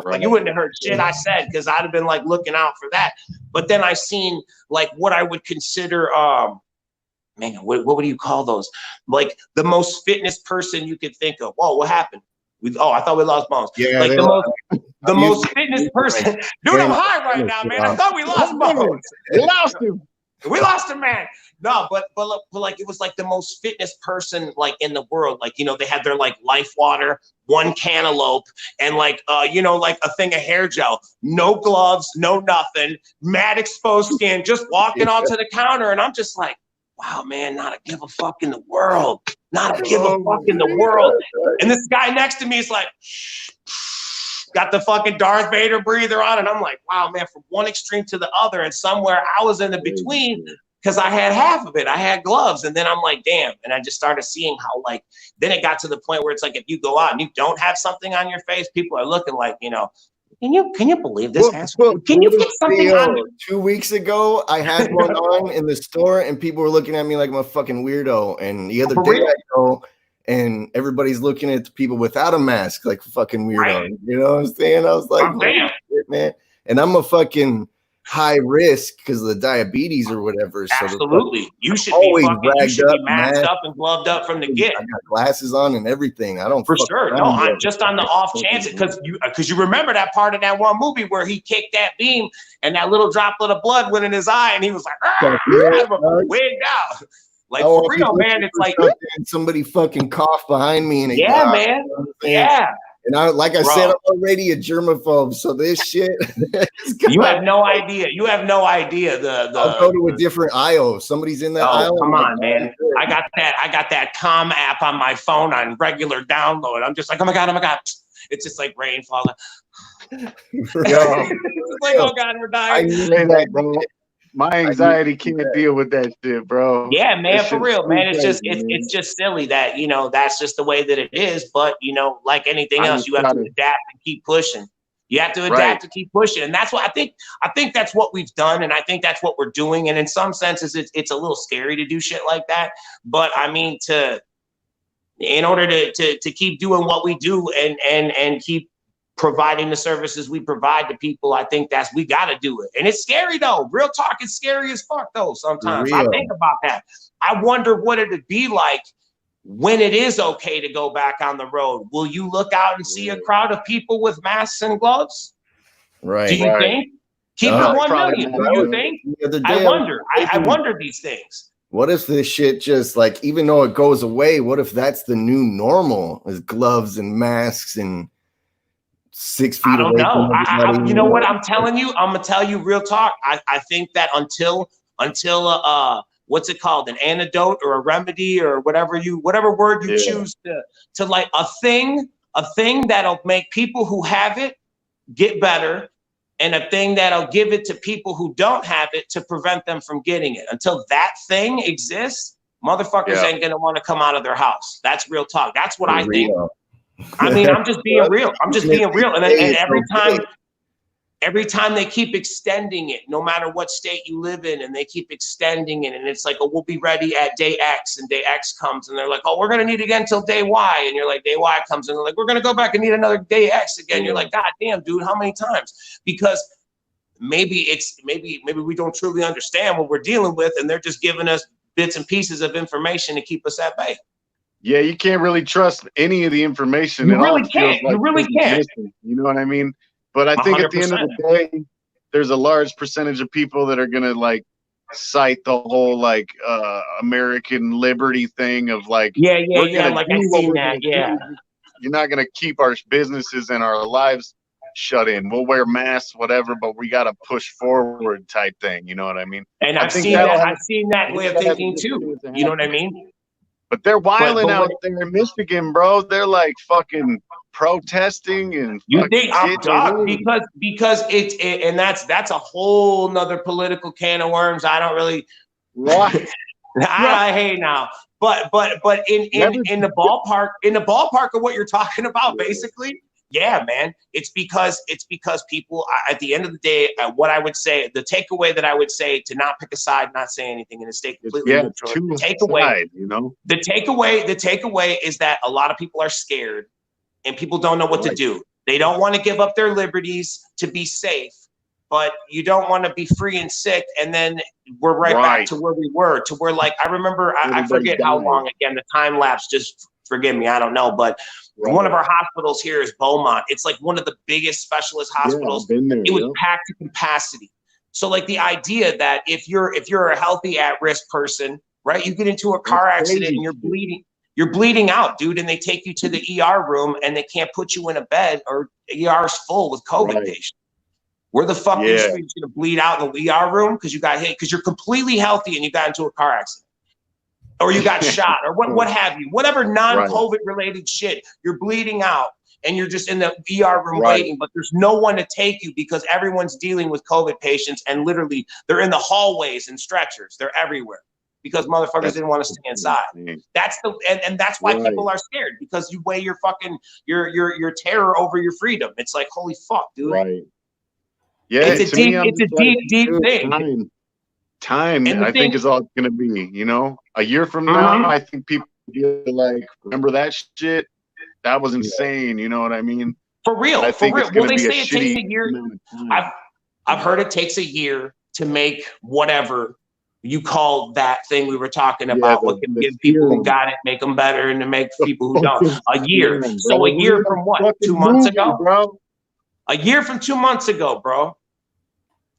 like you wouldn't have heard shit I said because I'd have been like looking out for that. But then I seen like what I would consider man, what do you call those? Like the most fitness person you could think of. Whoa, what happened? I thought we lost Bonez. Yeah, like the most fitness person. Dude, I'm high right now, man. I thought we lost Bonez. We lost him. We lost him, man. No, but like it was like the most fitness person like in the world. Like, you know, they had their like Life Water, one cantaloupe, and like you know, like a thing of hair gel, no gloves, no nothing, mad exposed skin, just walking onto the counter, and I'm just like, wow, man, not a give a fuck in the world. Not a give a fuck in the world. And this guy next to me is like, got the fucking Darth Vader breather on. And I'm like, wow, man, from one extreme to the other. And somewhere I was in the between because I had half of it. I had gloves. And then I'm like, damn. And I just started seeing how, like, then it got to the point where it's like, if you go out and you don't have something on your face, people are looking like, you know, can you believe this asshole? Can you get something on? 2 weeks ago, I had one on in the store, and people were looking at me like I'm a fucking weirdo. And the other day I go, and everybody's looking at the people without a mask like fucking weirdo. Right. You know what I'm saying? I was like, damn, shit, man. And I'm a fucking high risk because of the diabetes or whatever. Absolutely. So you should be masked up and gloved up from the get. I got glasses on and everything. I don't for sure. No, I'm just on the off chance because you remember that part of that one movie where he kicked that beam and that little droplet of blood went in his eye and he was like, wigged out. Like for real, man. It's like somebody fucking coughed behind me and man. Yeah. And I, like I said, I'm already a germaphobe, so this shit. You have no idea. You have no idea. I'll go to a different aisle. If somebody's in that aisle. Come on, man. I got that Com app on my phone on regular download. I'm just like, oh my god. It's just like rain falling. It's like, oh god, we're dying. I say that, bro. My anxiety can't deal with that shit, bro. Yeah, man, for real, man. It's just silly that, you know, that's just the way that it is. But, you know, like anything else, you have to adapt and keep pushing. You have to adapt to keep pushing. And that's what I think that's what we've done. And I think that's what we're doing. And in some senses, it's a little scary to do shit like that. But I mean, in order to keep doing what we do and keep providing the services we provide to people, I think we got to do it. And it's scary though. Real talk is scary as fuck though. Sometimes I think about that. I wonder what it'd be like when it is okay to go back on the road. Will you look out and see a crowd of people with masks and gloves? Right. Do you think? Keep it 1 million. Do you think? I wonder. I wonder these things. What if this shit just like, even though it goes away, what if that's the new normal is gloves and masks and 6 feet away? I don't know. You know what I'm telling you? I'm gonna tell you real talk. I think that until what's it called, an antidote or a remedy or whatever word you choose to like a thing that'll make people who have it get better, and a thing that'll give it to people who don't have it to prevent them from getting it. Until that thing exists, motherfuckers ain't gonna want to come out of their house. That's real talk. That's what I think. I mean, I'm just being real. And every time they keep extending it, no matter what state you live in, and they keep extending it, and it's like, oh, we'll be ready at day X, and day X comes, and they're like, oh, we're gonna need again till day Y, and you're like, day Y comes, and they're like, we're gonna go back and need another day X again. You're like, god damn, dude, how many times? Because maybe we don't truly understand what we're dealing with, and they're just giving us bits and pieces of information to keep us at bay. Yeah, you can't really trust any of the information. You really can't. You really can't. You know what I mean? But I think 100%. At the end of the day, there's a large percentage of people that are gonna like cite the whole like American liberty thing of like, yeah. Like I seen that. Yeah, you're not gonna keep our businesses and our lives shut in. We'll wear masks, whatever, but we gotta push forward type thing. You know what I mean? And I've seen that way of thinking too. You know what I mean? But they're wilding out there in Michigan, bro. They're like fucking protesting and you think I'm dog because and that's a whole nother political can of worms. I don't really I hate now. But in the ballpark of what you're talking about, basically, yeah, man. It's because people at the end of the day, what I would say, the takeaway that I would say to not pick a side, not say anything, and to stay completely neutral. The takeaway is that a lot of people are scared and people don't know what to do. They don't want to give up their liberties to be safe, but you don't want to be free and sick. And then we're right back to where we were, to where, like, I remember, I forget how long, again, the time lapse, just forgive me, I don't know, but one of our hospitals here is Beaumont. It's like one of the biggest specialist hospitals. It was packed to capacity. So like the idea that if you're a healthy at-risk person, right, you get into a car accident and you're bleeding out, dude, and they take you to the ER room and they can't put you in a bed, or ER's full with COVID patients. Where the fuck are you going to bleed out in the ER room because you got hit, because you're completely healthy and you got into a car accident? Or you got shot, or what have you, whatever non-COVID related shit, you're bleeding out, and you're just in the ER room waiting, but there's no one to take you because everyone's dealing with COVID patients, and literally they're in the hallways and stretchers. They're everywhere because motherfuckers didn't want to stay inside. That's the and that's why people are scared, because you weigh your fucking your terror over your freedom. It's like, holy fuck, dude. Right. Yeah, it's a deep thing. Time, I think, is all it's gonna be. You know, a year from now, I think people feel like, remember that shit? That was insane. You know what I mean? For real. For real. Well, they say it takes a year. I've heard it takes a year to make whatever you call that thing we were talking about. What can give people who got it, make them better, and to make people who don't. A year. So a year from what? 2 months ago, bro. A year from 2 months ago, bro.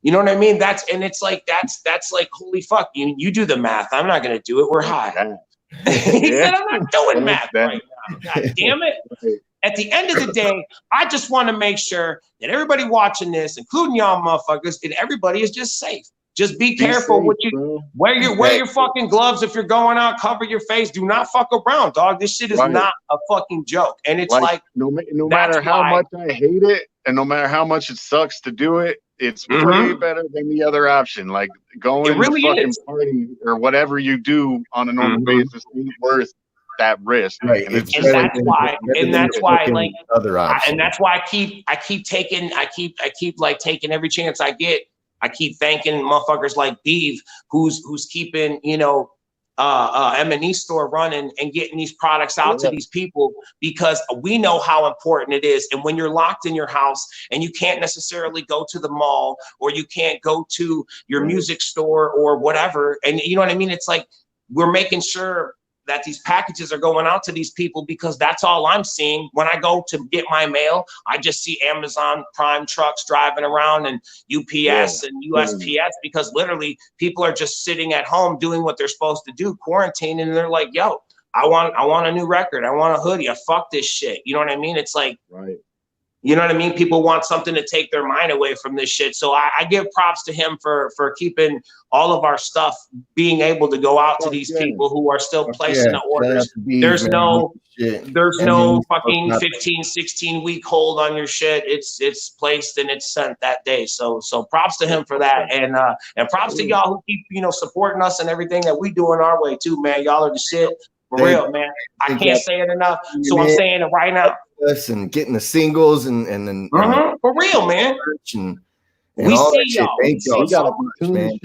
You know what I mean? That's like holy fuck. You do the math. I'm not gonna do it. We're high. He said, I'm not doing math right now. God damn it. At the end of the day, I just want to make sure that everybody watching this, including y'all motherfuckers, and everybody is just safe. Just be careful what you wear your fucking gloves if you're going out, cover your face. Do not fuck around, dog. This shit is not a fucking joke. And it's like no matter how much I hate it, and no matter how much it sucks to do it, it's way better than the other option. Like going to fucking party or whatever you do on a normal basis ain't worth that risk. Right. And that's why like other options. And that's why I keep taking like taking every chance I get. I keep thanking motherfuckers like Beeve, who's keeping, you know, M&E store running and getting these products out to these people, because we know how important it is. And when you're locked in your house and you can't necessarily go to the mall, or you can't go to your music store or whatever, and you know what I mean? It's like, we're making sure that these packages are going out to these people, because that's all I'm seeing. When I go to get my mail, I just see Amazon Prime trucks driving around and UPS and USPS, because literally people are just sitting at home doing what they're supposed to do, quarantining, and they're like, yo, I want a new record. I want a hoodie. I fuck this shit. You know what I mean? It's like, you know what I mean? People want something to take their mind away from this shit. So I give props to him for keeping all of our stuff being able to go out to these people who are still placing the orders. There's no fucking 15, 16 week hold on your shit. It's placed and it's sent that day. So props to him for that. And props to y'all who keep, you know, supporting us and everything that we do in our way too, man. Y'all are the shit. For real, man. I can't say it enough. So I'm saying it right now. And getting the singles and then for real, man. And we see y'all. Thank y'all so much, man.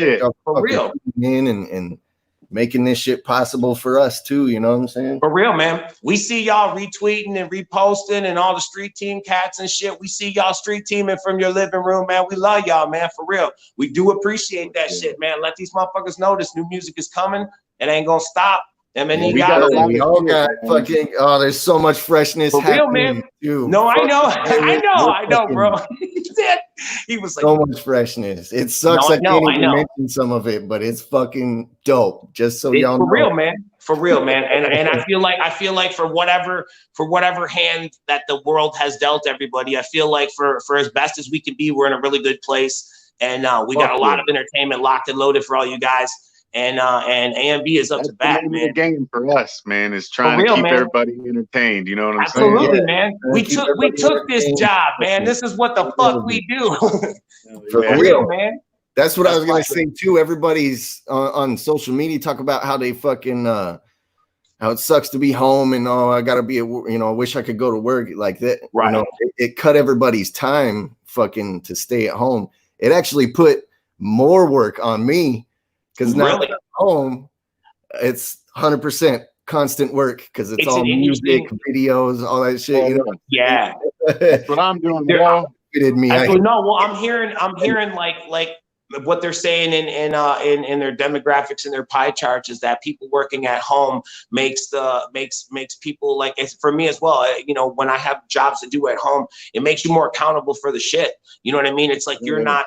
For real. In and making this shit possible for us too. You know what I'm saying? For real, man. We see y'all retweeting and reposting and all the street team cats and shit. We see y'all street teaming from your living room, man. We love y'all, man. For real. We do appreciate that shit, man. Let these motherfuckers know this new music is coming. It ain't gonna stop. I mean, we all got fucking, there's so much freshness. For real, man. Too. No, I know, bro. He was like, so much freshness. It sucks. I can't even mention some of it, but it's fucking dope. Just so y'all know. For real, man. For real, man. And I feel like for whatever hand that the world has dealt everybody, I feel like for as best as we can be, we're in a really good place. And we got a lot of entertainment locked and loaded for all you guys. And AMB is up to bat, man. The game for us, man, is trying to keep everybody entertained. You know what I'm saying? Absolutely, man. We took this job, man. This is what the fuck we do. For real, man. That's what I was gonna say too. Everybody's on social media talk about how they fucking how it sucks to be home and I gotta be I wish I could go to work like that. Right. You know, it cut everybody's time fucking to stay at home. It actually put more work on me. Because now at home, it's 100% constant work because it's all music, videos, all that shit. You know? Yeah, that's what I'm doing. I'm hearing like what they're saying in their demographics and their pie charts is that people working at home makes people, like, it's for me as well. You know, when I have jobs to do at home, it makes you more accountable for the shit. You know what I mean? It's like you're not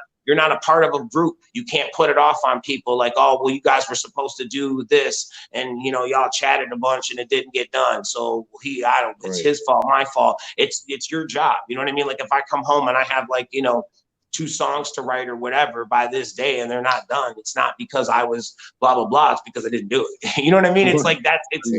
a part of a group. You can't put it off on people like, oh, well, you guys were supposed to do this. And, you know, y'all chatted a bunch and it didn't get done. So it's his fault, my fault. It's your job. You know what I mean? Like if I come home and I have like, you know, 2 songs to write or whatever by this day and they're not done, it's not because I was blah blah blah, it's because I didn't do it. You know what I mean? It's like it's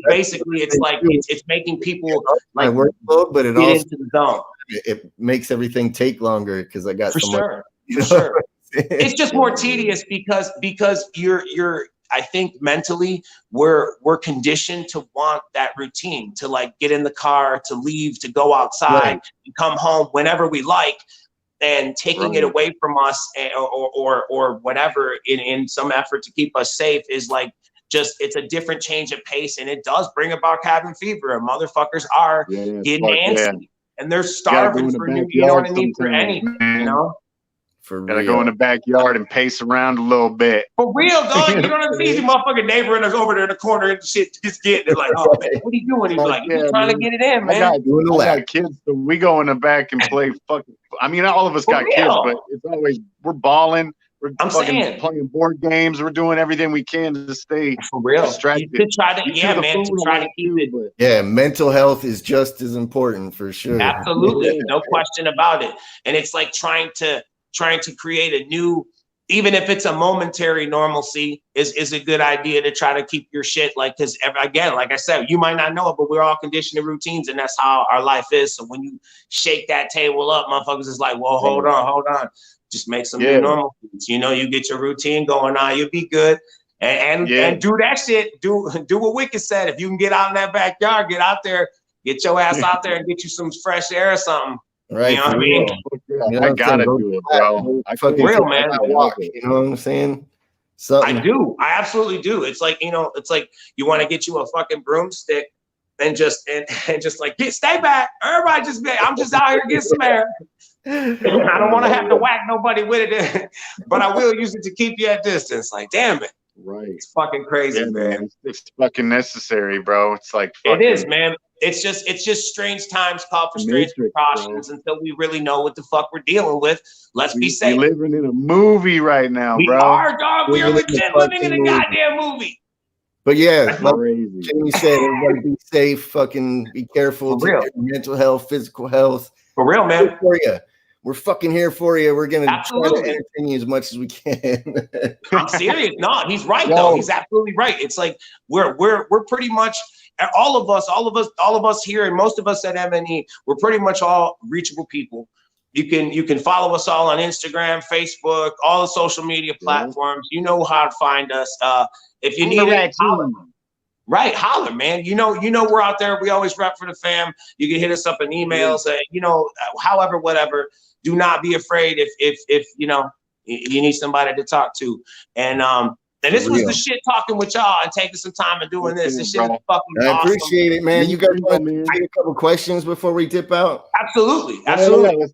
basically it's like it's making people like workload, but it get also into the zone. It makes everything take longer because I got for so sure much, for sure. It's just more tedious because you're I think mentally we're conditioned to want that routine, to like get in the car, to leave, to go outside and come home whenever we like, and taking it away from us or whatever in some effort to keep us safe is like just it's a different change of pace, and it does bring about cabin fever, and motherfuckers are getting antsy and they're starving for new, you know what I mean, for anything, you know. Gotta go in the backyard and pace around a little bit. For real, dog. You know what I'm saying? Your motherfucking neighbor and us over there in the corner and shit just getting it like, oh man, what are you doing? He's like, you're trying to get it in, man. I got kids, so we go in the back and play fucking. I mean, all of us got kids, but it's always we're balling. We're playing board games. We're doing everything we can to stay for real. distracted. To try to, to try to keep it. Yeah, mental health is just as important for sure. Absolutely, no question about it. And it's like trying to create a new, even if it's a momentary normalcy, is a good idea to try to keep your shit like, because again, like I said, you might not know it, but we're all conditioned to routines, and that's how our life is. So when you shake that table up, motherfuckers is like, well, hold on, just make some new normal things. You know, you get your routine going on, you'll be good, and do that shit. Do what Wicked said. If you can get out in that backyard, get out there, get your ass out there, and get you some fresh air or something. Right, you know what I mean? I gotta do it, bro. I fucking real, man. Walk, you know what I'm saying? I do. I absolutely do. It's like, you know, it's like you want to get you a fucking broomstick and just like stay back. Everybody I'm just out here getting some air. I don't want to have to whack nobody with it, but I will use it to keep you at distance. Like, damn it. Right. It's fucking crazy, man. It's fucking necessary, bro. It's like it is, man. It's just strange times call for strange precautions until we really know what the fuck we're dealing with. Let's be safe. We're living in a movie right now, bro. We are, dog. We are legit living in a goddamn movie. But yeah, like Jamie said, everybody be safe, fucking be careful. Take care of mental health, physical health. For real, man. For you. We're fucking here for you. We're gonna try to entertain you as much as we can. I'm serious. No, he's right though. He's absolutely right. It's like we're pretty much all of us here, and most of us at MNE, we're pretty much all reachable people. You can follow us all on Instagram, Facebook, all the social media platforms. You know how to find us. If you need it, holler, man. You know we're out there. We always rep for the fam. You can hit us up in emails, however, whatever. Do not be afraid if you know you need somebody to talk to. And this was the shit talking with y'all and taking some time and doing this. This shit is fucking awesome. I appreciate it, man. You guys want to take a couple questions before we dip out? Absolutely.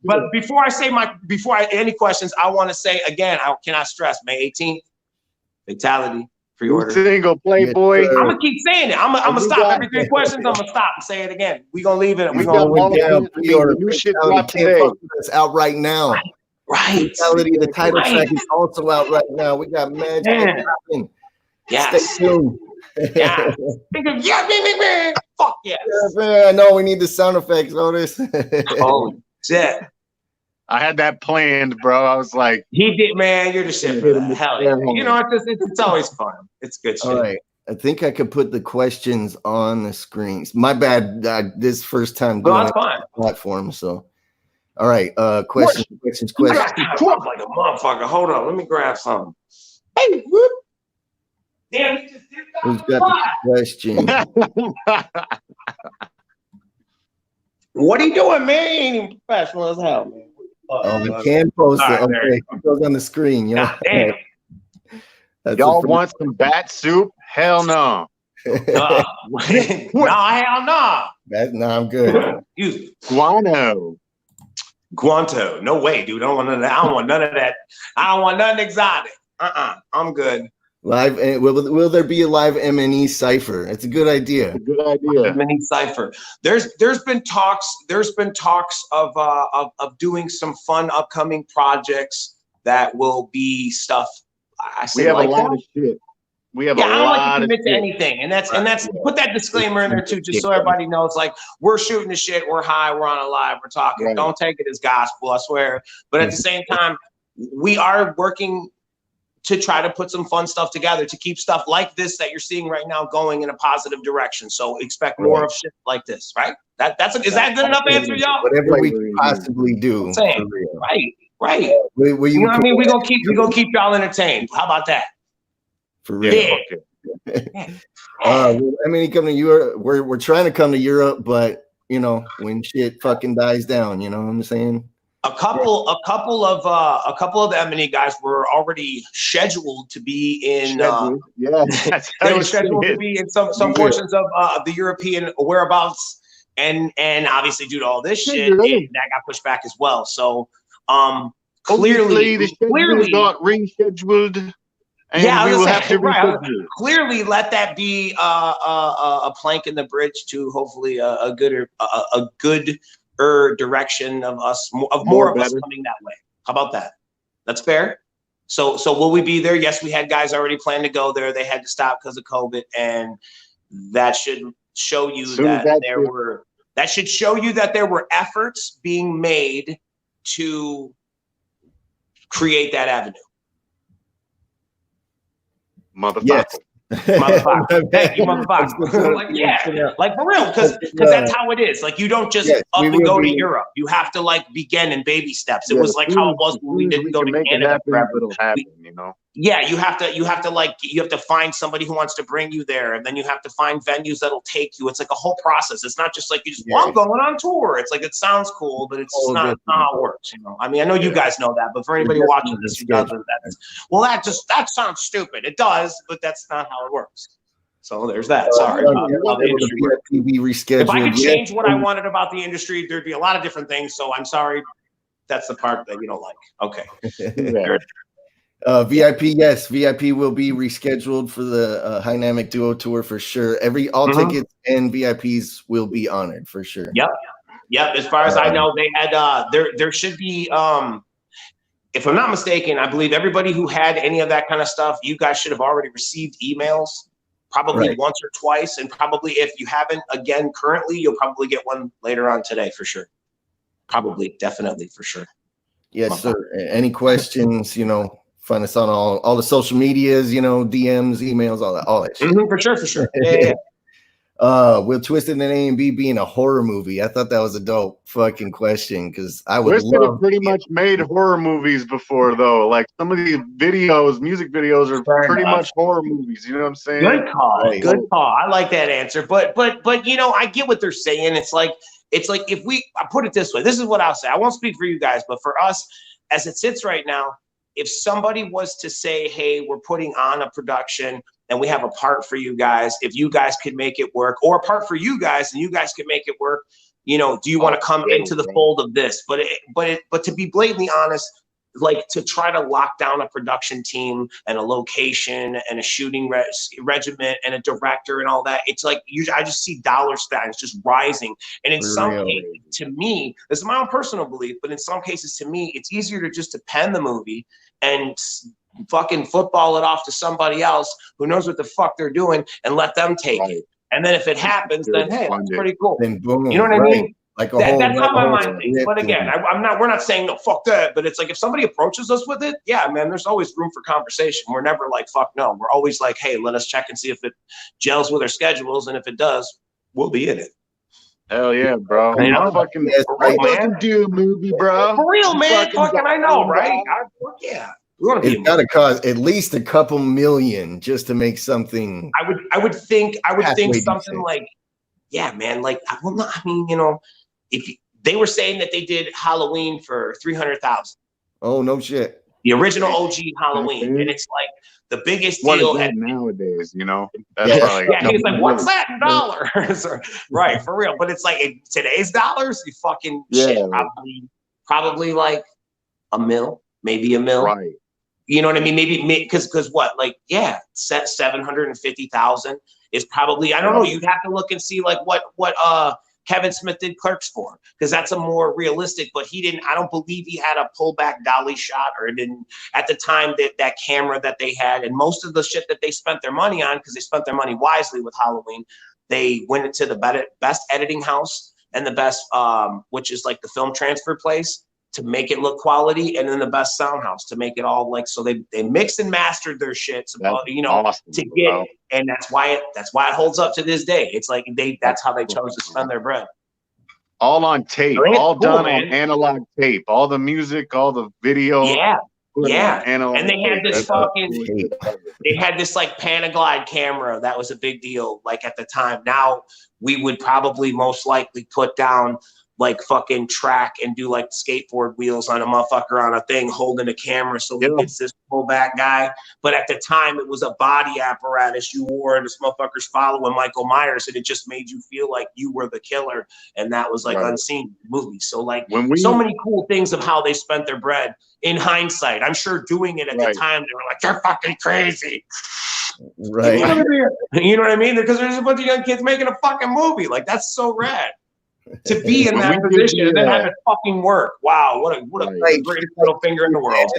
But before I any questions, I want to say again, can I stress May 18th, fatality. Pre-order. Single Playboy. I'm gonna keep saying it. I'm gonna stop every 3 questions. I'm gonna stop and say it again. We gonna leave it. We gonna pre-order. New shit that's out right now. Right. Fatality. The title track is also out right now. We got magic. Yes. Stay tuned. Yeah. Fuck yeah. I know we need the sound effects, Otis. Oh shit. I had that planned, bro. I was like, he did, man. You're the shit for that. Hell yeah. You know, it's always fun. It's good shit. All right. I think I could put the questions on the screens. My bad. This first time doing that's fine. Platform. So, all right. Questions. I got to talk like a motherfucker. Hold on. Let me grab something. Hey, whoop. Damn, he just did that. Who's got the question? What are you doing, man? You ain't even professional as hell, man. I can post it. Okay, it goes on the screen. You know? Damn. Y'all want some bat soup? Hell no. No, hell no. No, I'm good. Guanto. No way, dude. I don't want none of that. I don't want none of that. I don't want nothing exotic. I'm good. Live. Will there be a live MNE cipher? It's a good idea. MNE cipher. There's been talks. There's been talks of doing some fun upcoming projects that will be stuff. We have a lot of shit. We have I don't like lot to commit of to shit. anything, and that's put that disclaimer in there too, just so everybody knows. Like, we're shooting the shit, we're high, we're on a live, we're talking. Right. Don't take it as gospel, I swear. But at the same time, we are working to try to put some fun stuff together to keep stuff like this that you're seeing right now going in a positive direction. So expect more of shit like this, right? Is that good enough answer, y'all? Whatever we can possibly do. Right. You know what I mean? We're gonna keep y'all entertained. How about that? For real. I mean, come to Europe. We're trying to come to Europe, but you know, when shit fucking dies down, you know what I'm saying? A couple of the M&E guys were already scheduled to be in. They were scheduled to be in some portions of the European whereabouts, and obviously due to all this shit, that got pushed back as well. So clearly got rescheduled. And we will have to clearly let that be a plank in the bridge to hopefully a good direction of more of us coming that way. How about that? That's fair. So will we be there? Yes, we had guys already planned to go there. They had to stop because of COVID, and that should show you that should show you that there were efforts being made to create that avenue. Motherfucker. Yes. Motherfucker. Thank you, motherfucker. Like for real, because that's how it is. Like, you don't just up and go to Europe. You have to like begin in baby steps. It was like how it was when we didn't go to Canada forever. It'll happen, you know. Yeah, you have to find somebody who wants to bring you there, and then you have to find venues that'll take you. It's like a whole process. It's not just like you just I'm going on tour. It's like, it sounds cool, but it's not how it works. You know, I mean, I know you guys know that, but for anybody watching this who doesn't, that sounds stupid. It does, but that's not how it works. So there's that. Sorry. If I could change what I wanted about the industry, there'd be a lot of different things. So I'm sorry. That's the part that you don't like. Okay. VIP, yes, VIP will be rescheduled for the Dynamic Duo Tour for sure. All tickets and VIPs will be honored for sure. Yep. As far as I know, they had there should be if I'm not mistaken, I believe everybody who had any of that kind of stuff, you guys should have already received emails, probably once or twice, and probably if you haven't again currently, you'll probably get one later on today for sure. Probably, definitely, for sure. Yes, sir. Any questions? You know, find us on all the social medias, you know, DMs, emails, all that shit. For sure. Yeah. Will Twiztid and A and B be in a horror movie? I thought that was a dope fucking question, because I would Twiztid have pretty much made horror movies before, though. Like, some of these music videos are pretty much horror movies. You know what I'm saying? Good call. I like that answer. But you know, I get what they're saying. It's like if I put it this way, this is what I'll say. I won't speak for you guys, but for us, as it sits right now, if somebody was to say, hey, we're putting on a production and we have a part for you guys, if you guys could make it work, or a part for you guys and you guys could make it work, you know, do you want to come into the fold of this? But to be blatantly honest, like, to try to lock down a production team and a location and a shooting regiment and a director and all that, it's like I just see dollar signs just rising. And in some cases, to me, this is my own personal belief, but in some cases, to me, it's easier to just pen the movie and fucking football it off to somebody else who knows what the fuck they're doing and let them take it. And then if it happens, then hey, that's pretty cool. Then boom, you know what I mean? Like that's how my mind thinks. But again, we're not saying no, fuck that. But it's like, if somebody approaches us with it, yeah, man, there's always room for conversation. We're never like, fuck no. We're always like, hey, let us check and see if it gels with our schedules. And if it does, we'll be in it. Hell yeah, bro. You know, fucking do a movie, bro. For real, man. Fucking, I know, right? Yeah. It's got to cost at least a couple million just to make something. I would think something like, yeah, man. Like, well, no, I mean, you know, they were saying that they did Halloween for $300,000. Oh, no shit. The original OG Halloween, and it's like the biggest deal nawadays. You know, that's he's like, what's that in dollars? Right, for real. But it's like, in today's dollars, you fucking shit. Probably like $1 million, maybe $1 million. Right. You know what I mean? Maybe because what? Like, yeah, $750,000 is probably, I don't know. You'd have to look and see like what Kevin Smith did Clerks for, because that's a more realistic, but he didn't, I don't believe he had a pullback dolly shot, or it didn't, at the time that camera that they had, and most of the shit that they spent their money on, because they spent their money wisely with Halloween, they went into the best editing house and the best, which is like the film transfer place, to make it look quality, and then the best sound house to make it all like, so they mixed and mastered their shit, you know, awesome, to get it. And that's why it holds up to this day. It's like that's how they chose to spend their bread. All on tape, all cool, done on analog tape, all the music, all the video. Yeah. And they had this they had this like Panaglide camera that was a big deal, like at the time. Now we would probably most likely put down like fucking track and do like skateboard wheels on a motherfucker on a thing holding a camera, so he gets this pullback guy. But at the time, it was a body apparatus you wore, and this motherfucker's following Michael Myers, and it just made you feel like you were the killer, and that was like unseen in the movie. So like so many cool things of how they spent their bread. In hindsight, I'm sure doing it at the time, they were like, "You're fucking crazy." Right. You know what I mean? Because there's a bunch of young kids making a fucking movie. Like, that's so rad. To be in that position and then have it fucking work. Wow, what a greatest little finger in the world.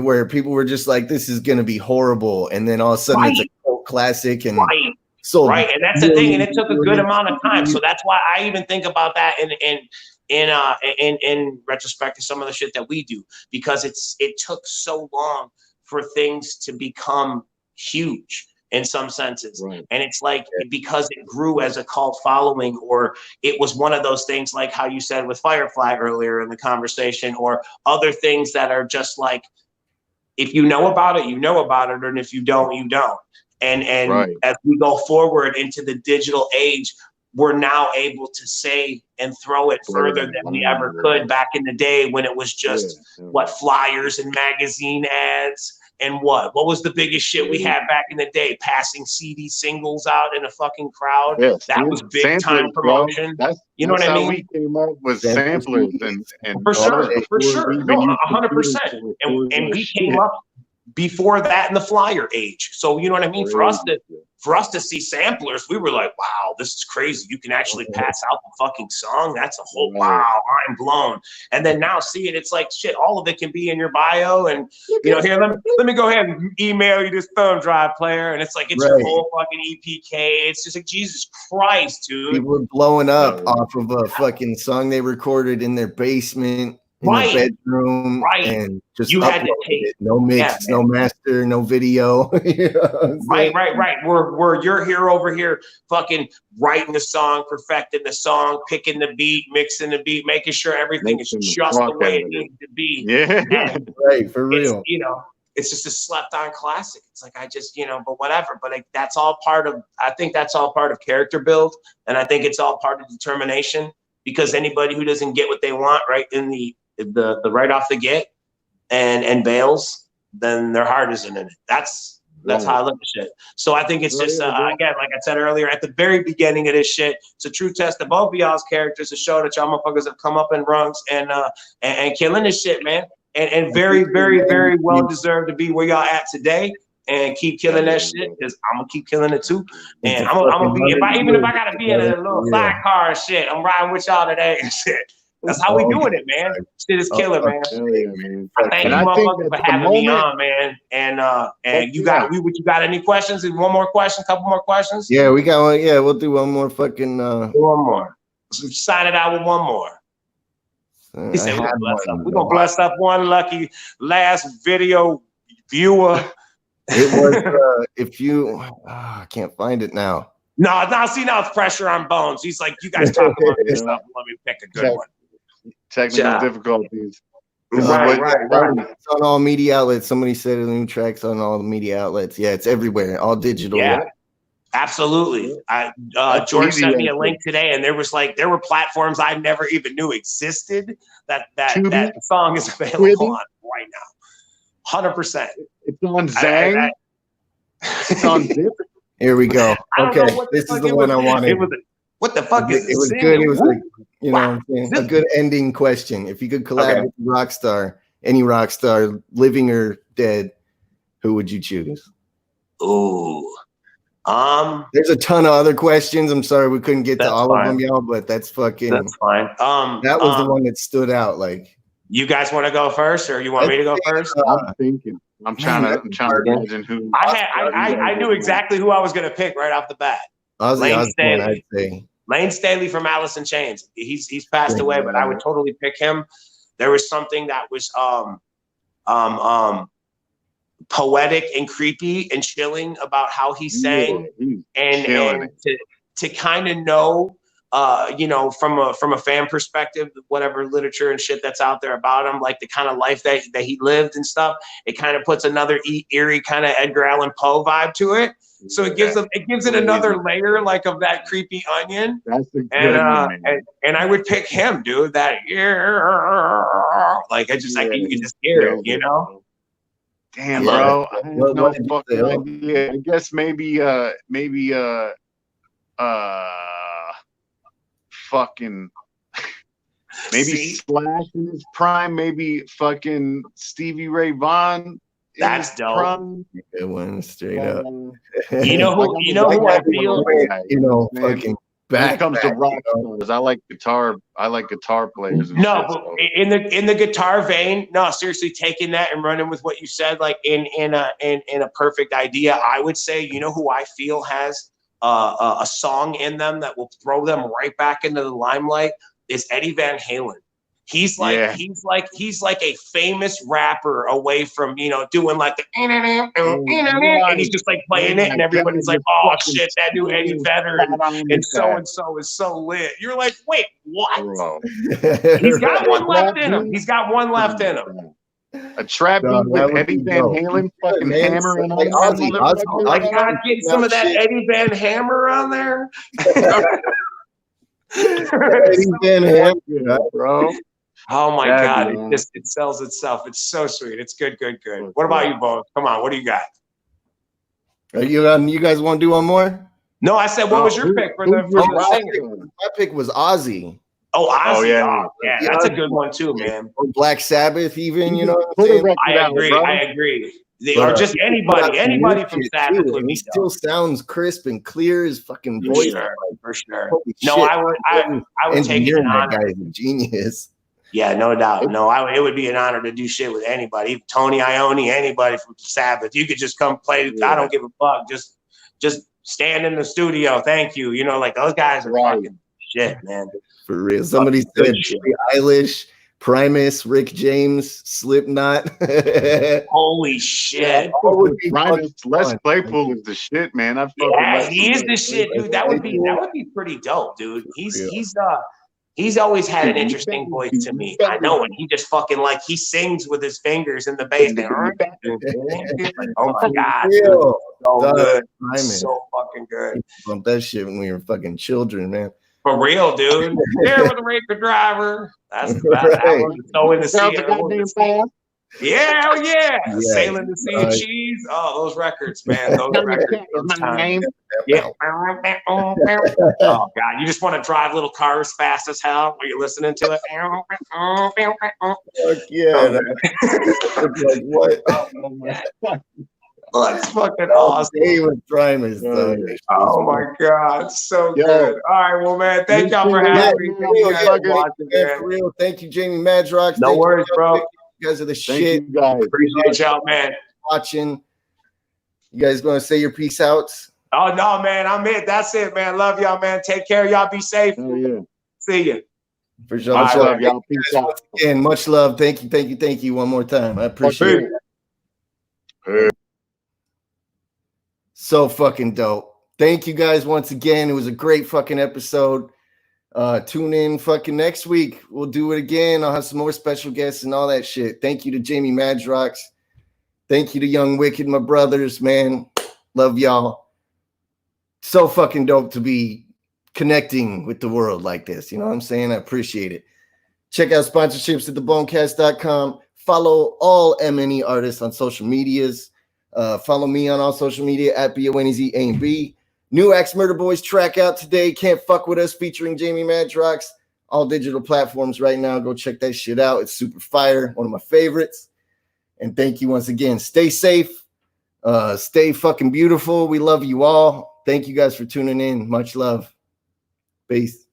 Where people were just like, this is gonna be horrible, and then all of a sudden it's a cult classic, and so and that's the thing, and it took a good amount of time. So that's why I even think about that in retrospect to some of the shit that we do, because it took so long for things to become huge in some senses. And it's like, because it grew as a cult following, or it was one of those things like how you said with Firefly earlier in the conversation, or other things that are just like, if you know about it, you know about it, and if you don't, you don't. And as we go forward into the digital age, we're now able to say and throw it further than we ever could back in the day, when it was just what, flyers and magazine ads. And what was the biggest shit we had back in the day? Passing CD singles out in a fucking crowd. That was big time promotion. You know what I mean? We came up with samplers and for sure, no, 100%. And we came up before that in the flyer age. So you know what I mean? For us to see samplers, we were like, wow, this is crazy. You can actually pass out the fucking song. That's a whole wow, mind blown. And then now see it, it's like shit, all of it can be in your bio. And you know, here, let me go ahead and email you this thumb drive player. And it's like, it's your whole fucking EPK. It's just like, Jesus Christ, dude. People were blowing up off of a fucking song they recorded in their basement. In the bedroom, and just you had to take it. No mix, no master, no video. You know right. We're you're here over here, fucking writing the song, perfecting the song, picking the beat, mixing the beat, making sure everything is just the way it needs to be. Right, for real. You know, it's just a slept-on classic. It's like, I just, you know, but whatever. But that's all part of. I think that's all part of character build, and I think it's all part of determination. Because anybody who doesn't get what they want right in the right off the get and bails, then their heart isn't in it. That's how I look at shit. So I think it's just again, like I said earlier, at the very beginning of this shit, it's a true test of both of y'all's characters to show that y'all motherfuckers have come up in rungs and killing this shit, man. And very, very, very well deserved to be where y'all at today. And keep killing that shit, because I'm gonna keep killing it too. And I'm gonna be, if I gotta be in a little sidecar shit, I'm riding with y'all today and shit. That's how we doing it, man. Shit is killer, man. I thank you, motherfuckers, for having me on, man. And you got any questions? One more question, couple more questions? Yeah, we got one. Yeah, we'll do one more fucking one more. So sign it out with one more. He said we're gonna bless up one lucky last video viewer. It was if you I can't find it now. No, see, now it's pressure on Bones. He's like, you guys talk about this stuff. Let me pick a good one. Technical difficulties. Right. It's on all media outlets. Somebody said the new track's on all the media outlets. Yeah, it's everywhere, all digital. Yeah, absolutely. George sent me a link today, and there were platforms I never even knew existed that song is available on right now. 100%. It's on Zang. It's on Zip. Here we go. Okay, this is the one I wanted. What the fuck is this? It was good. It was like, you know what I'm saying? A good ending question. If you could collab with a rock star, any rock star, living or dead, who would you choose? Ooh. There's a ton of other questions. I'm sorry we couldn't get to all of them, y'all, but that's fucking. That's fine. That was the one that stood out. Like, you guys want to go first, or you want me to go first? I'm thinking. I'm trying to imagine who. I knew exactly who I was going to pick right off the bat. Lane Staley. I'd say. Lane Staley from Alice in Chains. He's passed away, but I would totally pick him. There was something that was poetic and creepy and chilling about how he sang, and to kind of know, you know, from a fan perspective, whatever literature and shit that's out there about him, like the kind of life that he lived and stuff, it kind of puts another eerie kind of Edgar Allan Poe vibe to it. So it gives it another layer, like, of that creepy onion. That's a good one, and I would pick him, dude. That like, I can just hear it, you know. Damn, bro. I have no fucking idea. I guess maybe fucking maybe Slash in his prime, maybe fucking Stevie Ray Vaughan. That's dope. Good one, straight up. You know who I feel. You know, fucking. When it comes to rock stars, I like guitar players. No, but in the guitar vein, no, seriously, taking that and running with what you said, like in a perfect idea, I would say, you know who I feel has a song in them that will throw them right back into the limelight is Eddie Van Halen. He's like a famous rapper away from, you know, doing like the and he's just like playing it, and everybody's like, oh shit, that dude Eddie Vedder and so is so lit. You're like, wait, what? He's got one left in him. He's got one left in him. A trap beat with Eddie Van Halen fucking hammer and like Ozzy. I gotta get some of that Eddie Van Hammer on there. Eddie Van Hammer, bro. Oh my God, it sells itself. It's so sweet. It's good. What about you, Bo? Come on, what do you got? Are you guys want to do one more? No, I said, what was your pick for the singer? My pick was Ozzy. Oh, Ozzy. Yeah, that's a good one too, man. Or Black Sabbath, even, you know what I'm saying? I agree. Or just anybody from Sabbath. He still sounds crisp and clear. His fucking voice. For sure. No, I would take it. That guy is a genius. Yeah, no doubt. No, it would be an honor to do shit with anybody. Tony Iommi, anybody from Sabbath. You could just come play. I don't give a fuck. Just stand in the studio. Thank you. You know, like, those guys are fucking shit, man. For real. Somebody said Eilish, Primus, Rick James, Slipknot. Holy shit. Primus, Les Claypool is the shit, man. He is the shit, dude. That would be pretty dope, dude. He's always had an interesting voice to me. I know, and he just fucking, like, he sings with his fingers in the bass. Like, oh my God, so good, so fucking good. Bump that shit when we were fucking children, man. For real, dude. There with the Raker Driver. That was so in the sea. Yeah, hell yeah. Sailing the Sea of Cheese. Oh, those records, man. Those records. Yeah. Oh, God. You just want to drive little cars fast as hell while you're listening to it. Fuck yeah. Like, what? Oh, that's fucking awesome. Hey, with Primus, oh my God, so good. All right, well, man, thank y'all for having me. For real. Thank you, Jamie Madrox. No worries, bro. You guys are the shit. You guys. Appreciate y'all, man. Watching. You guys going to say your peace outs? Oh no, man, I'm it. That's it, man. Love y'all, man. Take care. Y'all be safe. Oh, yeah. See you. For sure. Much love, y'all. Peace out. Again, much love. Thank you one more time. I appreciate it. Hey. So fucking dope. Thank you guys once again. It was a great fucking episode. Tune in fucking next week. We'll do it again. I'll have some more special guests and all that shit. Thank you to Jamie Madrox. Thank you to Young Wicked, my brothers, man. Love y'all. So fucking dope to be connecting with the world like this. You know what I'm saying? I appreciate it. Check out sponsorships at thebonecast.com. Follow all MNE artists on social medias. Follow me on all social media at BONEZAB. New Axe Murder Boyz track out today. Can't Fuck With Us featuring Jamie Madrox. All digital platforms right now. Go check that shit out. It's super fire. One of my favorites. And thank you once again. Stay safe. Stay fucking beautiful. We love you all. Thank you guys for tuning in. Much love. Peace.